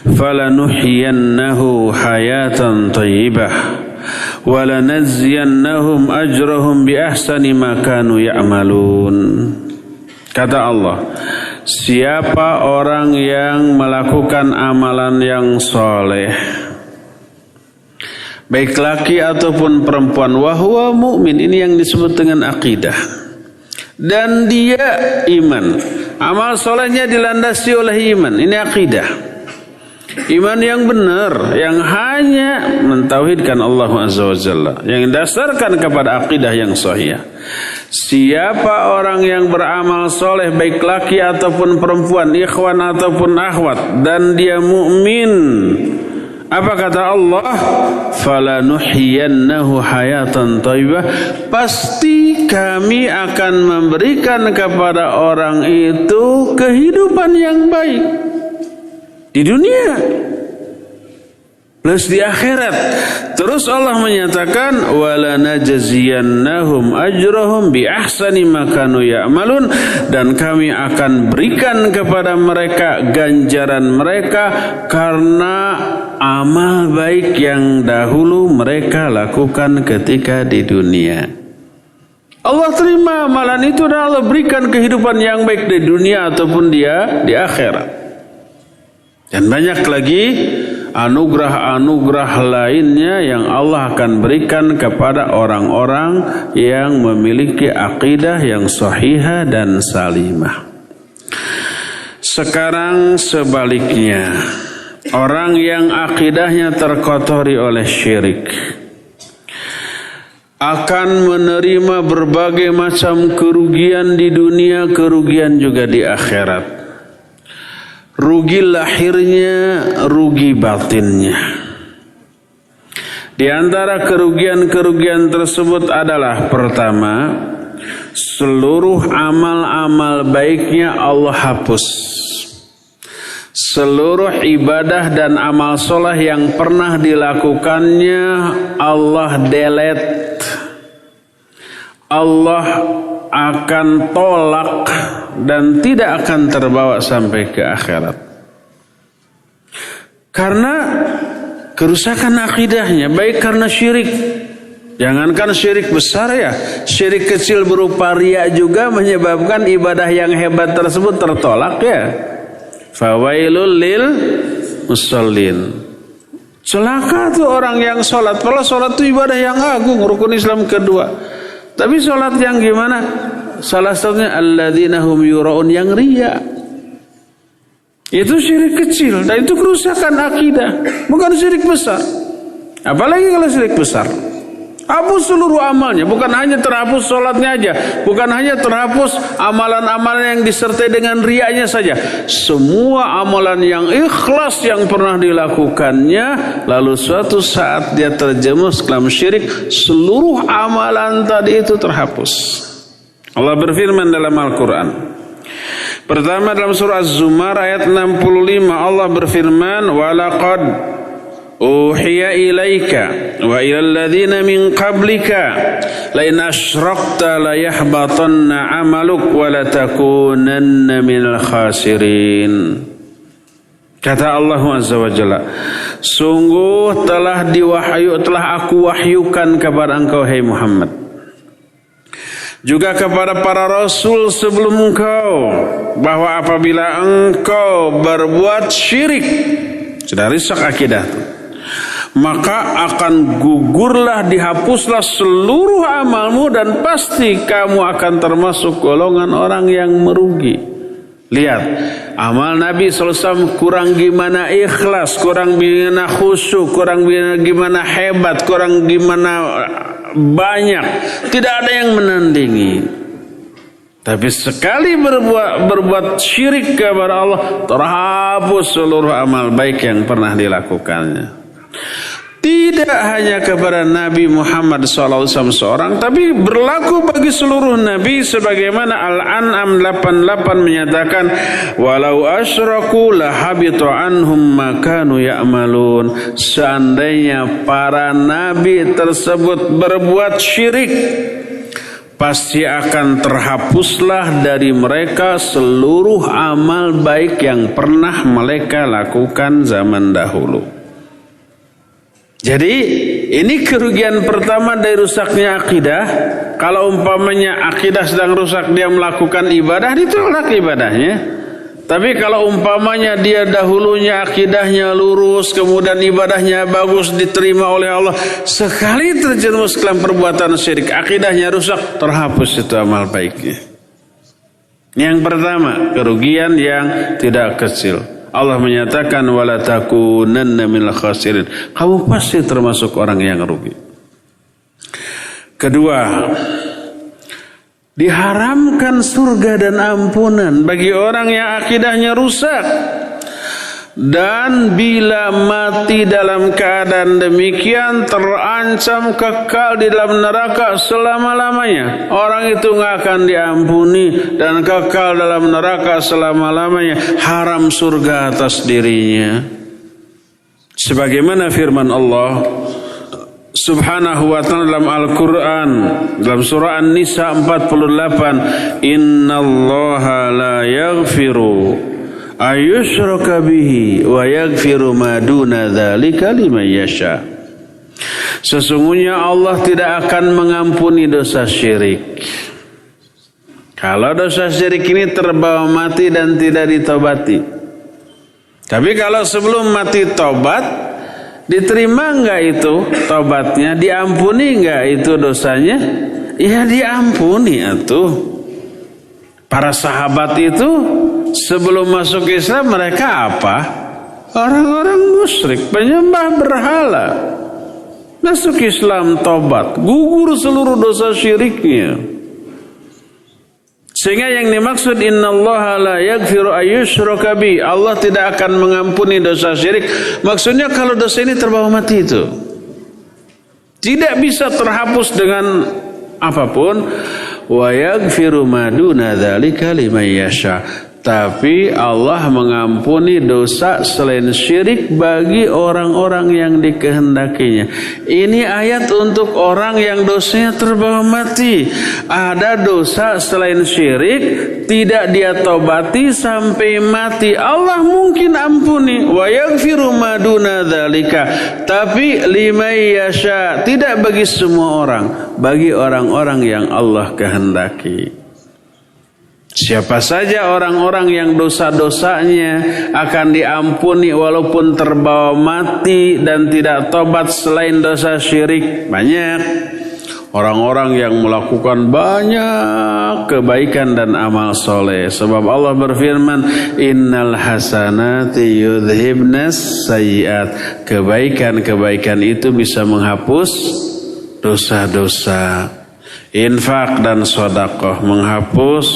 falanuhyiyannahu hayatan thayyibah wa lanajziyannahum ajrahum bi ahsani ma kanu ya'malun. Kata Allah, siapa orang yang melakukan amalan yang soleh, baik laki ataupun perempuan, wahwa mu'min, ini yang disebut dengan akidah, dan dia iman, amal solehnya dilandasi oleh iman, ini akidah, iman yang benar, yang hanya mentauhidkan Allah Azza wa Jalla, yang didasarkan kepada akidah yang sahih. Siapa orang yang beramal soleh, baik laki ataupun perempuan, ikhwan ataupun akhwat, dan dia mukmin, apa kata Allah? Falanuhyiyannahu hayatan thayyibah, pasti kami akan memberikan kepada orang itu kehidupan yang baik di dunia plus di akhirat. Terus Allah menyatakan walanajziyannahum ajrahum bi ahsani ma kanu ya'malun, dan kami akan berikan kepada mereka ganjaran mereka karena amal baik yang dahulu mereka lakukan ketika di dunia. Allah terima amalan itu dan Allah berikan kehidupan yang baik di dunia ataupun dia di akhirat. Dan banyak lagi anugerah-anugerah lainnya yang Allah akan berikan kepada orang-orang yang memiliki akidah yang sahihah dan salimah. Sekarang sebaliknya, orang yang akidahnya terkotori oleh syirik akan menerima berbagai macam kerugian di dunia, kerugian juga di akhirat. Rugi lahirnya, rugi batinnya. Di antara kerugian-kerugian tersebut adalah pertama, seluruh amal-amal baiknya Allah hapus. Seluruh ibadah dan amal soleh yang pernah dilakukannya Allah delete. Allah akan tolak dan tidak akan terbawa sampai ke akhirat. Karena kerusakan akidahnya, baik karena syirik. Jangankan syirik besar ya, syirik kecil berupa riya juga menyebabkan ibadah yang hebat tersebut tertolak ya. Fawailul lil musallin. Celaka tuh orang yang sholat. Kalau sholat itu ibadah yang agung, rukun Islam kedua. Tapi sholat yang gimana? Salah satunya alladzina hum yura'un, yang riya. Itu syirik kecil dan itu kerusakan akidah, bukan syirik besar. Apalagi kalau syirik besar. Hapus seluruh amalnya, bukan hanya terhapus sholatnya aja, bukan hanya terhapus amalan-amalan yang disertai dengan riaknya saja. Semua amalan yang ikhlas yang pernah dilakukannya, lalu suatu saat dia terjerumus dalam syirik, seluruh amalan tadi itu terhapus. Allah berfirman dalam Al-Quran. Pertama dalam surah Az-Zumar ayat 65, Allah berfirman, walaqad uhiya ilaika wa ilal ladzina min qablika la in asyrakta la yahbatanna 'amaluk wa la takunanna minal khasirin. Kata Allah Azza wa Jalla, sungguh telah aku wahyukan kepada engkau hai Muhammad, juga kepada para rasul sebelum engkau, bahwa apabila engkau berbuat syirik, sudah rusak akidah, maka akan gugurlah, dihapuslah seluruh amalmu dan pasti kamu akan termasuk golongan orang yang merugi. Lihat, amal Nabi SAW kurang gimana ikhlas, kurang gimana khusyuk, kurang gimana hebat, kurang gimana banyak, tidak ada yang menandingi. Tapi sekali berbuat syirik kepada Allah, terhapus seluruh amal baik yang pernah dilakukannya. Tidak hanya kepada Nabi Muhammad SAW seorang, tapi berlaku bagi seluruh Nabi, sebagaimana Al-An'am 88 menyatakan, walau asyraku lahabitu anhum ma kanu ya'malun. Seandainya para Nabi tersebut berbuat syirik, pasti akan terhapuslah dari mereka seluruh amal baik yang pernah mereka lakukan zaman dahulu. Jadi ini kerugian pertama dari rusaknya akidah. Kalau umpamanya akidah sedang rusak, dia melakukan ibadah, ditolak ibadahnya. Tapi kalau umpamanya dia dahulunya akidahnya lurus, kemudian ibadahnya bagus, diterima oleh Allah, sekali terjerumus dalam perbuatan syirik, akidahnya rusak, terhapus itu amal baiknya. Yang pertama, kerugian yang tidak kecil. Allah menyatakan wala takunanna minal khasirin. Kamu pasti termasuk orang yang rugi. Kedua, diharamkan surga dan ampunan bagi orang yang akidahnya rusak. Dan bila mati dalam keadaan demikian, terancam kekal di dalam neraka selama-lamanya. Orang itu nggak akan diampuni dan kekal dalam neraka selama-lamanya. Haram surga atas dirinya. Sebagaimana firman Allah Subhanahu wa ta'ala dalam Al-Quran, dalam surah An-Nisa 48, Innallaha la yaghfiru ayushraka bihi wa yaghfiru ma duna dzalika liman yasha. Sesungguhnya Allah tidak akan mengampuni dosa syirik. Kalau dosa syirik ini terbawa mati dan tidak ditobati. Tapi kalau sebelum mati tobat, diterima enggak itu tobatnya, diampuni enggak itu dosanya? Ya diampuni atuh. Para sahabat itu sebelum masuk Islam mereka apa? Orang-orang musyrik, penyembah berhala. Masuk Islam tobat, gugur seluruh dosa syiriknya. Sehingga yang dimaksud innallaha la yaghfiru ayyushraka bi, Allah tidak akan mengampuni dosa syirik. Maksudnya kalau dosa ini terbawa mati itu tidak bisa terhapus dengan apapun. Wa yaghfiru ma duna dzalika liman yasha. Tapi Allah mengampuni dosa selain syirik bagi orang-orang yang dikehendakinya. Ini ayat untuk orang yang dosanya terbawa mati. Ada dosa selain syirik, tidak dia tobati sampai mati, Allah mungkin ampuni. Wa yaghfiru ma duna dzalika. Tapi liman yasha, tidak bagi semua orang, bagi orang-orang yang Allah kehendaki. Siapa saja orang-orang yang dosa-dosanya akan diampuni walaupun terbawa mati dan tidak tobat selain dosa syirik. Banyak orang-orang yang melakukan banyak kebaikan dan amal soleh. Sebab Allah berfirman, Innal hasanati yudhibnas sayyiat. Kebaikan-kebaikan itu bisa menghapus dosa-dosa. Infak dan sedekah menghapus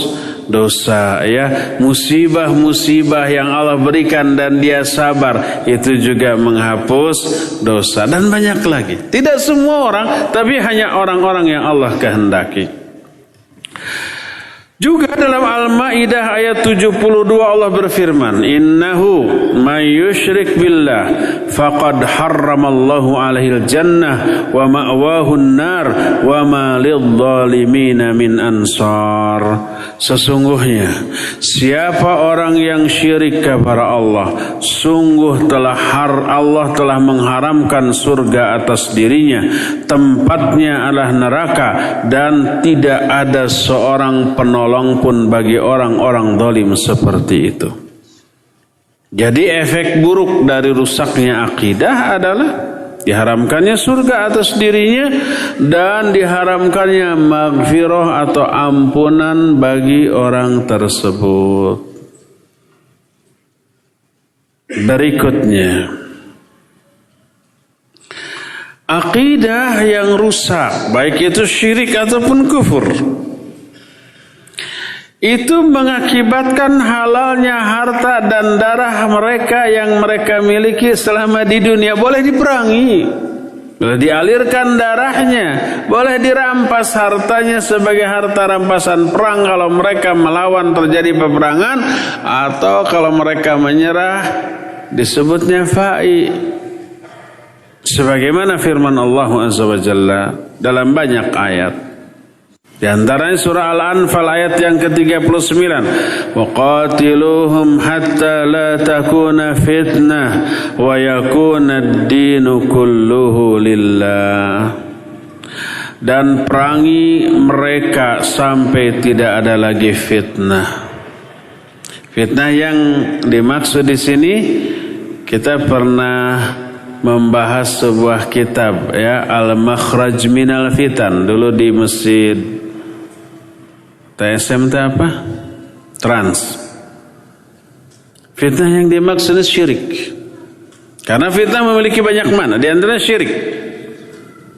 dosa, ya. Musibah-musibah yang Allah berikan dan dia sabar, itu juga menghapus dosa, dan banyak lagi. Tidak semua orang, tapi hanya orang-orang yang Allah kehendaki. Juga dalam Al-Maidah ayat 72 Allah berfirman, "Innahu may yusyrik billah faqad harramallahu 'alaihil jannah wa ma'wahu an-nar wa ma lidh-dhalimin min ansar." Sesungguhnya siapa orang yang syirik kepada Allah, sungguh Allah telah mengharamkan surga atas dirinya, tempatnya adalah neraka, dan tidak ada seorang penolong pun bagi orang-orang zalim seperti itu. Jadi efek buruk dari rusaknya akidah adalah diharamkannya surga atas dirinya dan diharamkannya maghfirah atau ampunan bagi orang tersebut. Berikutnya, akidah yang rusak, baik itu syirik ataupun kufur, itu mengakibatkan halalnya harta dan darah mereka yang mereka miliki selama di dunia. Boleh diperangi, boleh dialirkan darahnya, boleh dirampas hartanya sebagai harta rampasan perang kalau mereka melawan terjadi peperangan, atau kalau mereka menyerah disebutnya fa'i. Sebagaimana firman Allah Azza wa Jalla dalam banyak ayat. Di antaranya surah Al-Anfal ayat yang ke-39, "Wa qatiluhum hatta la takuna fitnah wa yakuna ad-dinu kulluhu lillah." Dan perangi mereka sampai tidak ada lagi fitnah. Fitnah yang dimaksud di sini, kita pernah membahas sebuah kitab, ya, Al-Makhraj Minal Fitan, dulu di Masjid TSM itu apa? Trans. Fitnah yang dimaksud syirik. Karena fitnah memiliki banyak makna, di antara syirik.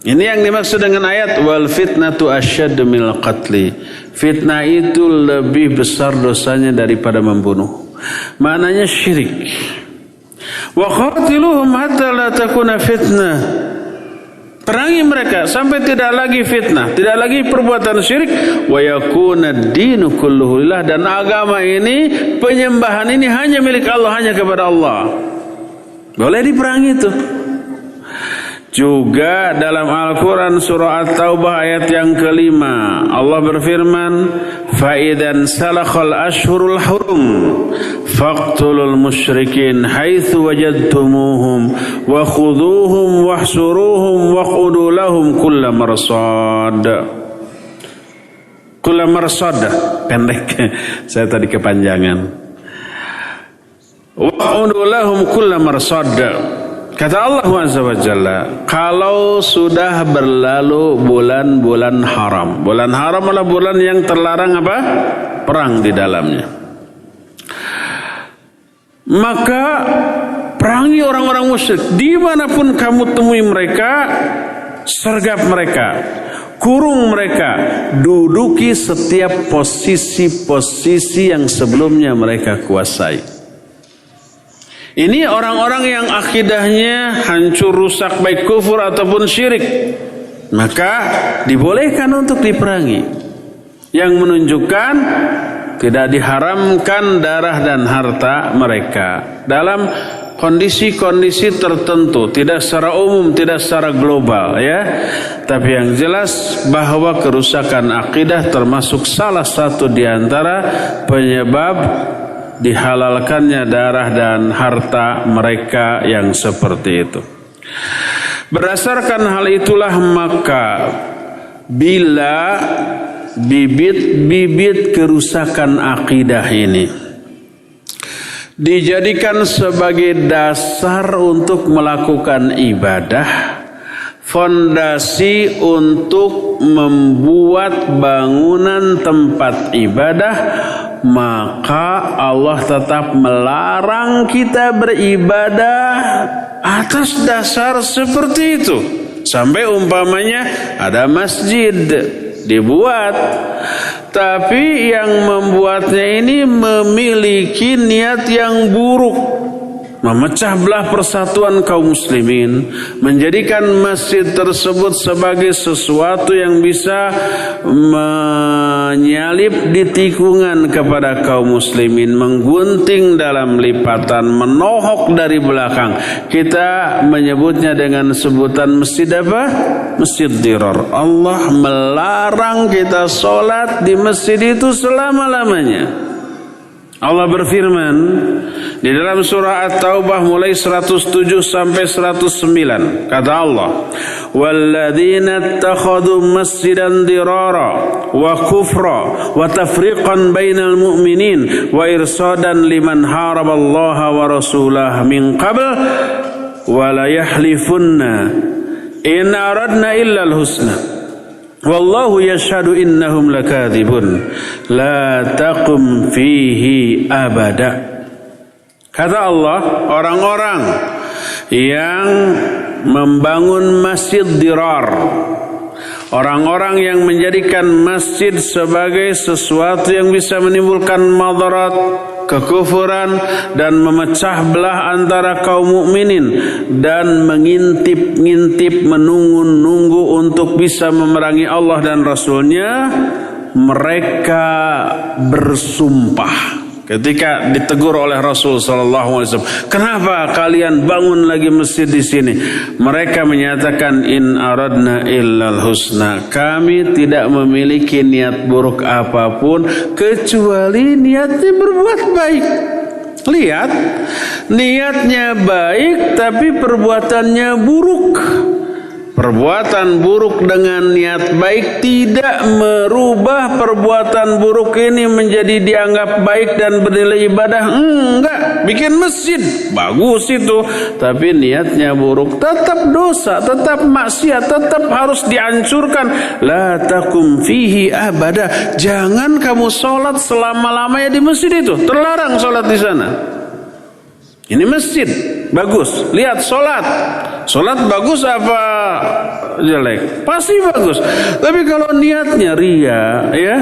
Ini yang dimaksud dengan ayat wal fitnatu asyaddu minal qatli. Fitnah itu lebih besar dosanya daripada membunuh. Maknanya syirik. Wa qatiluhum hatta la takuna fitnah. Perangi mereka sampai tidak lagi fitnah, tidak lagi perbuatan syirik. Wa yakuna ad-dinu kulluhu lillah, dan agama ini, penyembahan ini hanya milik Allah, hanya kepada Allah. Boleh diperangi itu. Juga dalam Al-Quran surah At-Taubah ayat yang ke-5 Allah berfirman, "Fa'idan salakhal ashhurul hurum faqtulul musyrikin haitsu wajadtumuhum wa khudhuhum wahsuruhum waqudu lahum kulla marsad." Kulla marsad pendek, saya tadi kepanjangan. Waqudu lahum kulla marsad. Kata Allah Azza wa Jalla, kalau sudah berlalu bulan-bulan haram. Bulan haram adalah bulan yang terlarang apa? Perang di dalamnya. Maka perangi orang-orang musyrik. Dimanapun kamu temui mereka, sergap mereka, kurung mereka, duduki setiap posisi-posisi yang sebelumnya mereka kuasai. Ini orang-orang yang akidahnya hancur, rusak, baik kufur ataupun syirik, maka dibolehkan untuk diperangi. Yang menunjukkan tidak diharamkan darah dan harta mereka dalam kondisi-kondisi tertentu, tidak secara umum, tidak secara global, ya. Tapi yang jelas bahwa kerusakan akidah termasuk salah satu di antara penyebab dihalalkannya darah dan harta mereka yang seperti itu. Berdasarkan hal itulah maka bila bibit-bibit kerusakan akidah ini dijadikan sebagai dasar untuk melakukan ibadah, fondasi untuk membuat bangunan tempat ibadah, maka Allah tetap melarang kita beribadah atas dasar seperti itu. Sampai umpamanya ada masjid dibuat, tapi yang membuatnya ini memiliki niat yang buruk, memecah belah persatuan kaum muslimin, menjadikan masjid tersebut sebagai sesuatu yang bisa menyalip di tikungan kepada kaum muslimin, menggunting dalam lipatan, menohok dari belakang. Kita menyebutnya dengan sebutan masjid apa? Masjid dirar. Allah melarang kita sholat di masjid itu selama-lamanya. Allah berfirman di dalam surah At-Taubah mulai 107 sampai 109. Kata Allah, "Walladzina ittakhadhu masjidan dirara wa kufra wa tafriqan bainal mu'minin wa irsadan liman haraballaha wa rasulahu min qabl wa la yahlifunna in aradna illa al-husna. Wallahu yashhadu innahum lakadzibun la taqum fihi abada." Kata Allah, orang-orang yang membangun masjid dirar, orang-orang yang menjadikan masjid sebagai sesuatu yang bisa menimbulkan madarat, kekufuran, dan memecah belah antara kaum mukminin, dan mengintip-ngintip, menunggu-nunggu untuk bisa memerangi Allah dan Rasulnya, mereka bersumpah. Ketika ditegur oleh Rasul SAW, kenapa kalian bangun lagi masjid di sini? Mereka menyatakan, in aradna illal husna. Kami tidak memiliki niat buruk apapun kecuali niatnya berbuat baik. Lihat, niatnya baik tapi perbuatannya buruk. Perbuatan buruk dengan niat baik tidak merubah perbuatan buruk ini menjadi dianggap baik dan bernilai ibadah. Enggak, bikin masjid bagus itu, tapi niatnya buruk, tetap dosa, tetap maksiat, tetap harus dihancurkan. La takum fihi abada. Jangan kamu sholat selama-lamanya di masjid itu. Terlarang sholat di sana. Ini masjid bagus, lihat sholat. Sholat bagus apa jelek? Pasti bagus. Tapi kalau niatnya ria, ya,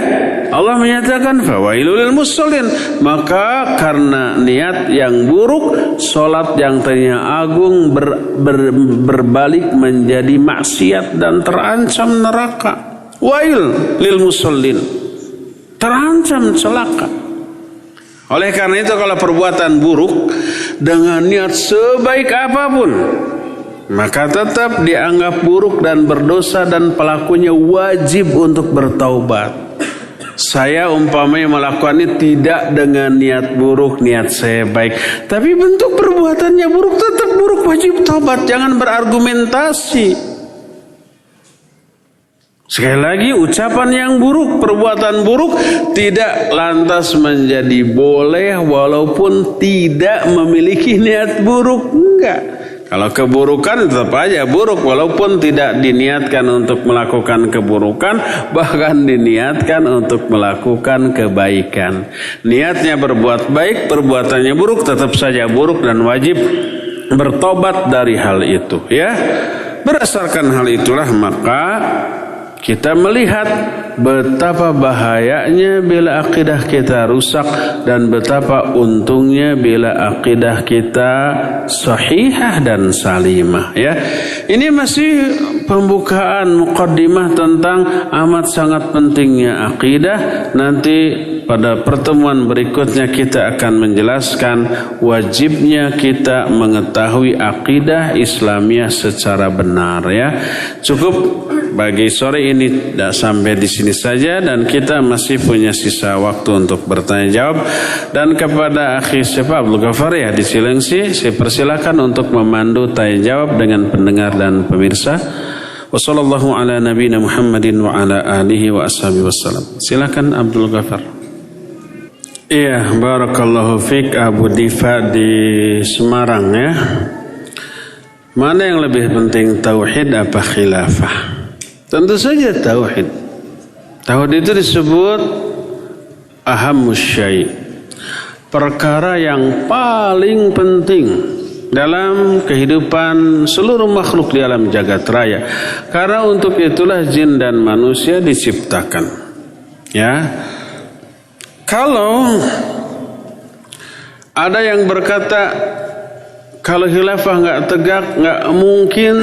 Allah menyatakan fawailul lil musallin. Maka karena niat yang buruk, sholat yang tadinya agung berbalik menjadi maksiat dan terancam neraka. Wail lil musallin, terancam celaka. Oleh karena itu, kalau perbuatan buruk dengan niat sebaik apapun, maka tetap dianggap buruk dan berdosa, dan pelakunya wajib untuk bertaubat. Saya umpamanya melakukan ini tidak dengan niat buruk, niat saya baik, tapi bentuk perbuatannya buruk, tetap buruk, wajib taubat. Jangan berargumentasi. Sekali lagi, ucapan yang buruk, perbuatan buruk tidak lantas menjadi boleh walaupun tidak memiliki niat buruk. Enggak. Kalau keburukan tetap aja buruk walaupun tidak diniatkan untuk melakukan keburukan, bahkan diniatkan untuk melakukan kebaikan. Niatnya berbuat baik, perbuatannya buruk, tetap saja buruk dan wajib bertobat dari hal itu, ya. Berdasarkan hal itulah maka kita melihat betapa bahayanya bila akidah kita rusak dan betapa untungnya bila akidah kita sahihah dan salimah, ya. Ini masih pembukaan muqaddimah tentang amat sangat pentingnya akidah. Nanti pada pertemuan berikutnya kita akan menjelaskan wajibnya kita mengetahui akidah Islamiyah secara benar, ya. Cukup bagi sore ini sampai di sini saja, dan kita masih punya sisa waktu untuk bertanya jawab. Dan kepada akhi siapa Abdul Ghafar ya di Cilengsi, saya persilakan untuk memandu tanya jawab dengan pendengar dan pemirsa. Wassallallahu ala nabiyina Muhammadin wa ala alihi wa ashabihi wassalam. Silakan Abdul Ghafar. Iya, barakallahu fiik Abu Difa di Semarang, ya. Mana yang lebih penting, tauhid apa khilafah? Tentu saja tauhid. Tauhid itu disebut ahammus syai', perkara yang paling penting dalam kehidupan seluruh makhluk di alam jagat raya. Karena untuk itulah jin dan manusia diciptakan. Ya. Kalau ada yang berkata kalau khilafah nggak tegak, nggak mungkin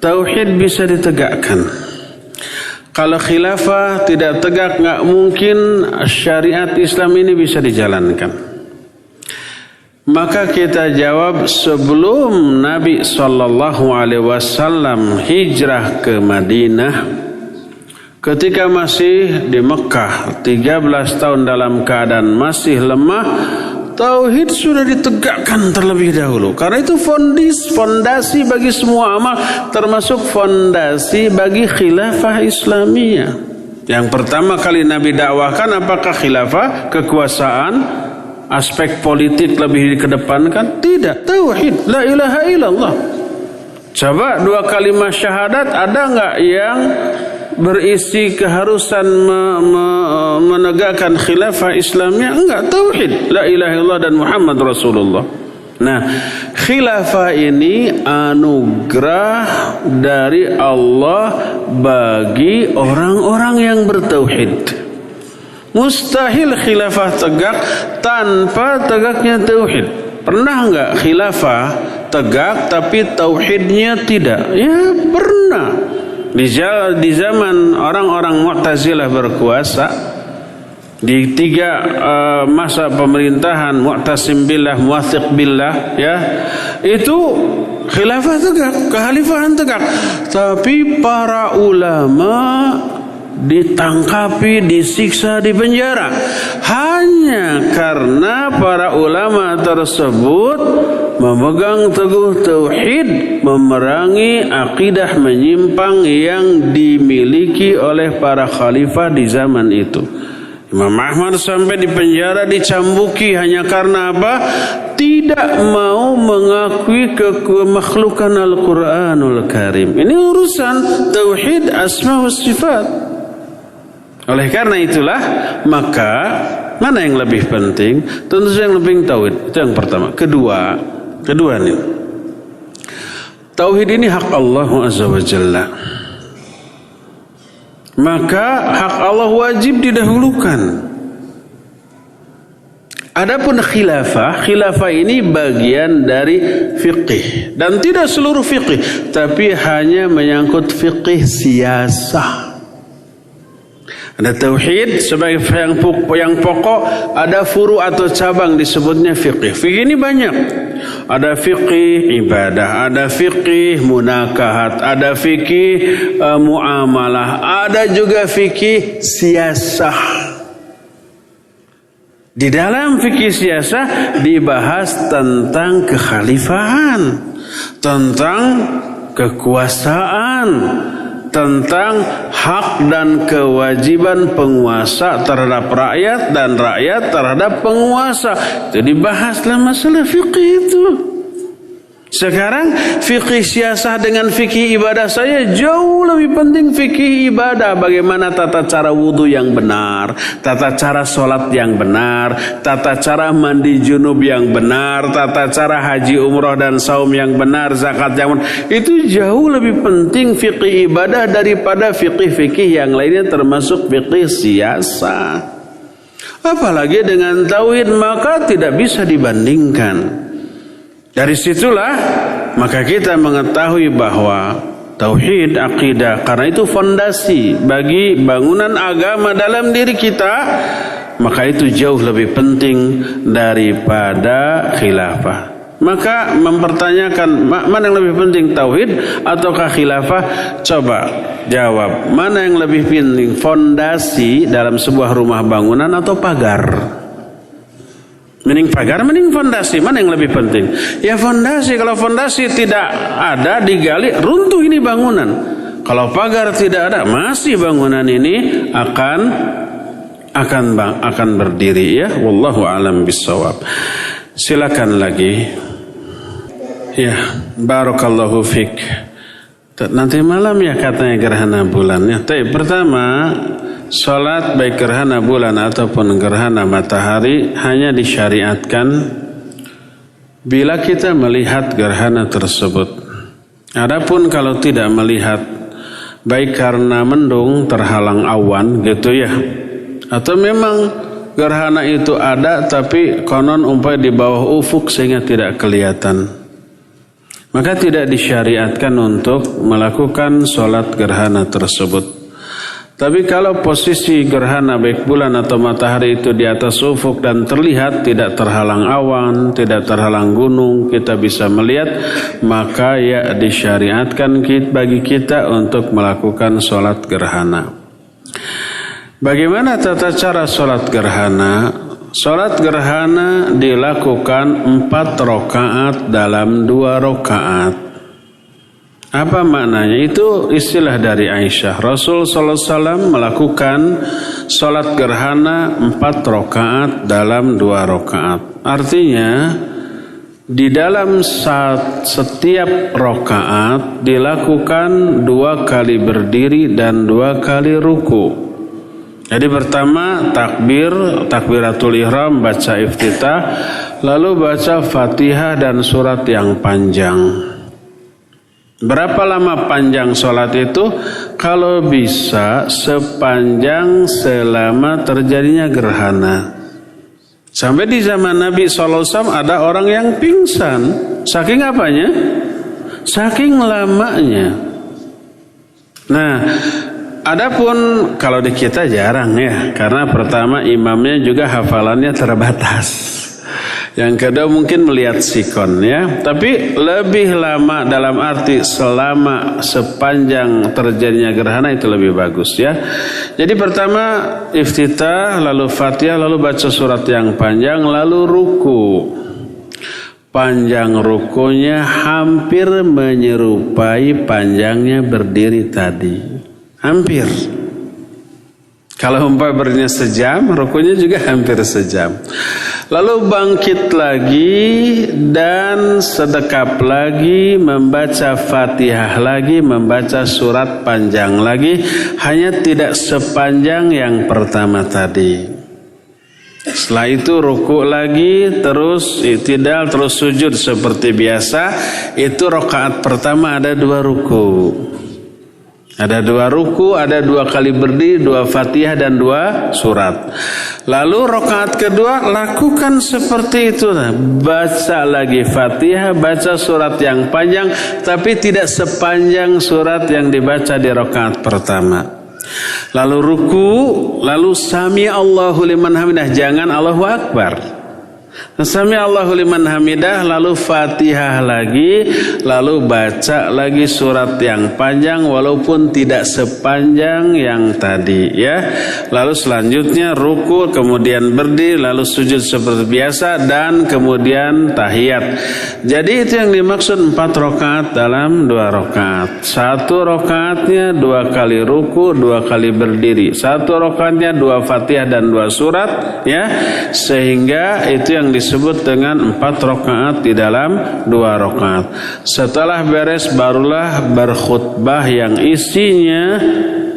tauhid bisa ditegakkan. Kalau khilafah tidak tegak, nggak mungkin syariat Islam ini bisa dijalankan. Maka kita jawab, sebelum Nabi SAW hijrah ke Madinah, ketika masih di Mekah 13 tahun dalam keadaan masih lemah, tauhid sudah ditegakkan terlebih dahulu. Karena itu fondasi bagi semua amal, termasuk fondasi bagi khilafah Islamiyah. Yang pertama kali Nabi dakwahkan apakah khilafah, kekuasaan, aspek politik lebih dikedepankan? Tidak, tauhid, la ilaha illallah. Coba 2 kalimat syahadat ada enggak yang berisi keharusan menegakkan khilafah Islamnya? Enggak, tauhid, la ilaha illallah dan Muhammad Rasulullah. Nah, khilafah ini anugerah dari Allah bagi orang-orang yang bertauhid. Mustahil khilafah tegak tanpa tegaknya tauhid. Pernah enggak khilafah tegak tapi tauhidnya tidak? Ya pernah. Di zaman orang-orang Mu'tazilah berkuasa, di 3 masa pemerintahan Mu'tasim billah, Muwathiq billah, ya, itu khilafah tegak, kekhalifahan tegak. Tapi para ulama ditangkapi, disiksa, dipenjara hanya karena para ulama tersebut memegang teguh tauhid, memerangi akidah menyimpang yang dimiliki oleh para khalifah di zaman itu. Imam Ahmad sampai dipenjara, dicambuki hanya karena apa? Tidak mau mengakui kemakhlukan Al-Quranul Karim. Ini urusan tauhid asma wa sifat. Oleh karena itulah, maka mana yang lebih penting? Tentu saja yang lebih tauhid. Itu yang pertama. Kedua nih, tauhid ini hak Allah Azza wa Jalla. Maka hak Allah wajib didahulukan. Adapun khilafah ini bagian dari fiqih, dan tidak seluruh fiqih, tapi hanya menyangkut fiqih siyasah. Ada tauhid sebagai yang pokok, ada furu atau cabang disebutnya fiqih. Fiqih ini banyak. Ada fiqih ibadah, ada fiqih munakahat, ada fiqih muamalah, ada juga fiqih siyasah. Di dalam fikih siyasah dibahas tentang kekhalifahan, tentang kekuasaan, tentang hak dan kewajiban penguasa terhadap rakyat dan rakyat terhadap penguasa. Jadi bahaslah masalah fikih itu. Sekarang fikih siyasah dengan fikih ibadah saya jauh lebih penting fikih ibadah. Bagaimana tata cara wudhu yang benar, tata cara sholat yang benar, tata cara mandi junub yang benar, tata cara haji umroh dan saum yang benar, zakat yang benar. Itu jauh lebih penting fikih ibadah daripada fikih-fikih yang lainnya termasuk fikih siyasah. Apalagi dengan tauhid, maka tidak bisa dibandingkan. Dari situlah maka kita mengetahui bahwa tauhid akidah, karena itu fondasi bagi bangunan agama dalam diri kita, maka itu jauh lebih penting daripada khilafah. Maka mempertanyakan mana yang lebih penting, tauhid ataukah khilafah? Coba jawab, mana yang lebih penting, fondasi dalam sebuah rumah bangunan atau pagar? Mending pagar, mending fondasi, mana yang lebih penting? Ya fondasi. Kalau fondasi tidak ada, digali, runtuh ini bangunan. Kalau pagar tidak ada, masih bangunan ini akan berdiri, ya. Wallahu a'lam bissawab. Silakan lagi. Ya, barakallahu fik. Nanti malam ya katanya gerhana bulan, ya. Tapi pertama, salat baik gerhana bulan ataupun gerhana matahari hanya disyariatkan bila kita melihat gerhana tersebut. Adapun kalau tidak melihat, baik karena mendung terhalang awan gitu ya, atau memang gerhana itu ada tapi konon umpamanya di bawah ufuk sehingga tidak kelihatan, maka tidak disyariatkan untuk melakukan sholat gerhana tersebut. Tapi kalau posisi gerhana baik bulan atau matahari itu di atas ufuk dan terlihat, tidak terhalang awan, tidak terhalang gunung, kita bisa melihat, maka ya disyariatkan bagi kita untuk melakukan sholat gerhana. Bagaimana tata cara sholat gerhana? Sholat gerhana dilakukan 4 rakaat dalam 2 rakaat. Apa maknanya? Itu istilah dari Aisyah. Rasul sallallahu alaihi wasallam melakukan sholat gerhana 4 rakaat dalam 2 rakaat. Artinya di dalam setiap rakaat dilakukan 2 kali berdiri dan 2 kali ruku. Jadi pertama takbiratul ihram, baca iftitah, lalu baca Fatihah dan surat yang panjang. Berapa lama panjang sholat itu? Kalau bisa sepanjang selama terjadinya gerhana. Sampai di zaman Nabi SAW ada orang yang pingsan. Saking apanya? Saking lamanya. Nah, adapun kalau di kita jarang ya, karena pertama imamnya juga hafalannya terbatas. Yang kedua mungkin melihat sikon ya, tapi lebih lama dalam arti selama sepanjang terjadinya gerhana itu lebih bagus ya. Jadi pertama iftitah, lalu Fatihah, lalu baca surat yang panjang, lalu ruku. Panjang rukunya hampir menyerupai panjangnya berdiri tadi. Hampir. Kalau berdirinya sejam, rukunya juga hampir sejam. Lalu bangkit lagi dan sedekap lagi, membaca Fatihah lagi, membaca surat panjang lagi, hanya tidak sepanjang yang pertama tadi. Setelah itu ruku lagi, terus i'tidal, terus sujud seperti biasa. Itu rakaat pertama ada 2 ruku. Ada 2 ruku, ada 2 kali berdiri, 2 Fatihah dan 2 surat. Lalu rakaat kedua lakukan seperti itu. Baca lagi Fatihah, baca surat yang panjang, tapi tidak sepanjang surat yang dibaca di rakaat pertama. Lalu ruku, lalu sami Allahu liman hamidah, jangan Allahu Akbar. Sami Allahu liman hamidah, lalu Fatihah lagi, lalu baca lagi surat yang panjang walaupun tidak sepanjang yang tadi ya. Lalu selanjutnya ruku, kemudian berdiri, lalu sujud seperti biasa dan kemudian tahiyat. Jadi itu yang dimaksud 4 rakaat dalam 2 rakaat. 1 rakaatnya 2 kali ruku, 2 kali berdiri. 1 rakaatnya 2 Fatihah dan 2 surat ya. Sehingga itu yang disebut dengan 4 rakaat di dalam 2 rakaat. Setelah beres barulah berkhutbah yang isinya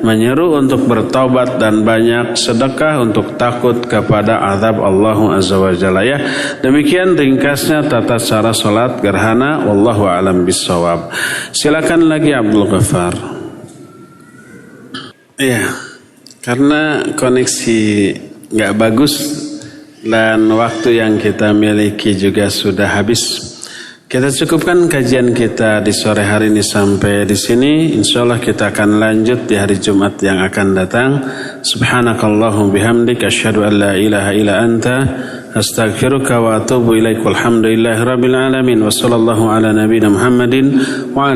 menyeru untuk bertaubat dan banyak sedekah untuk takut kepada azab Allah Azza wa Jalla ya. Demikian ringkasnya tata cara salat gerhana, wallahu a'lam bissawab. Silakan lagi Abdul Ghaffar. Iya, karena koneksi nggak bagus dan waktu yang kita miliki juga sudah habis. Kita cukupkan kajian kita di sore hari ini sampai di sini. Insyaallah kita akan lanjut di hari Jumat yang akan datang. Subhanakallahumma bihamdika asyhadu an la ilaha illa anta astaghfiruka wa atubu ilaik. Walhamdulillahirabbil alamin wa sallallahu ala nabiyyina Muhammadin wa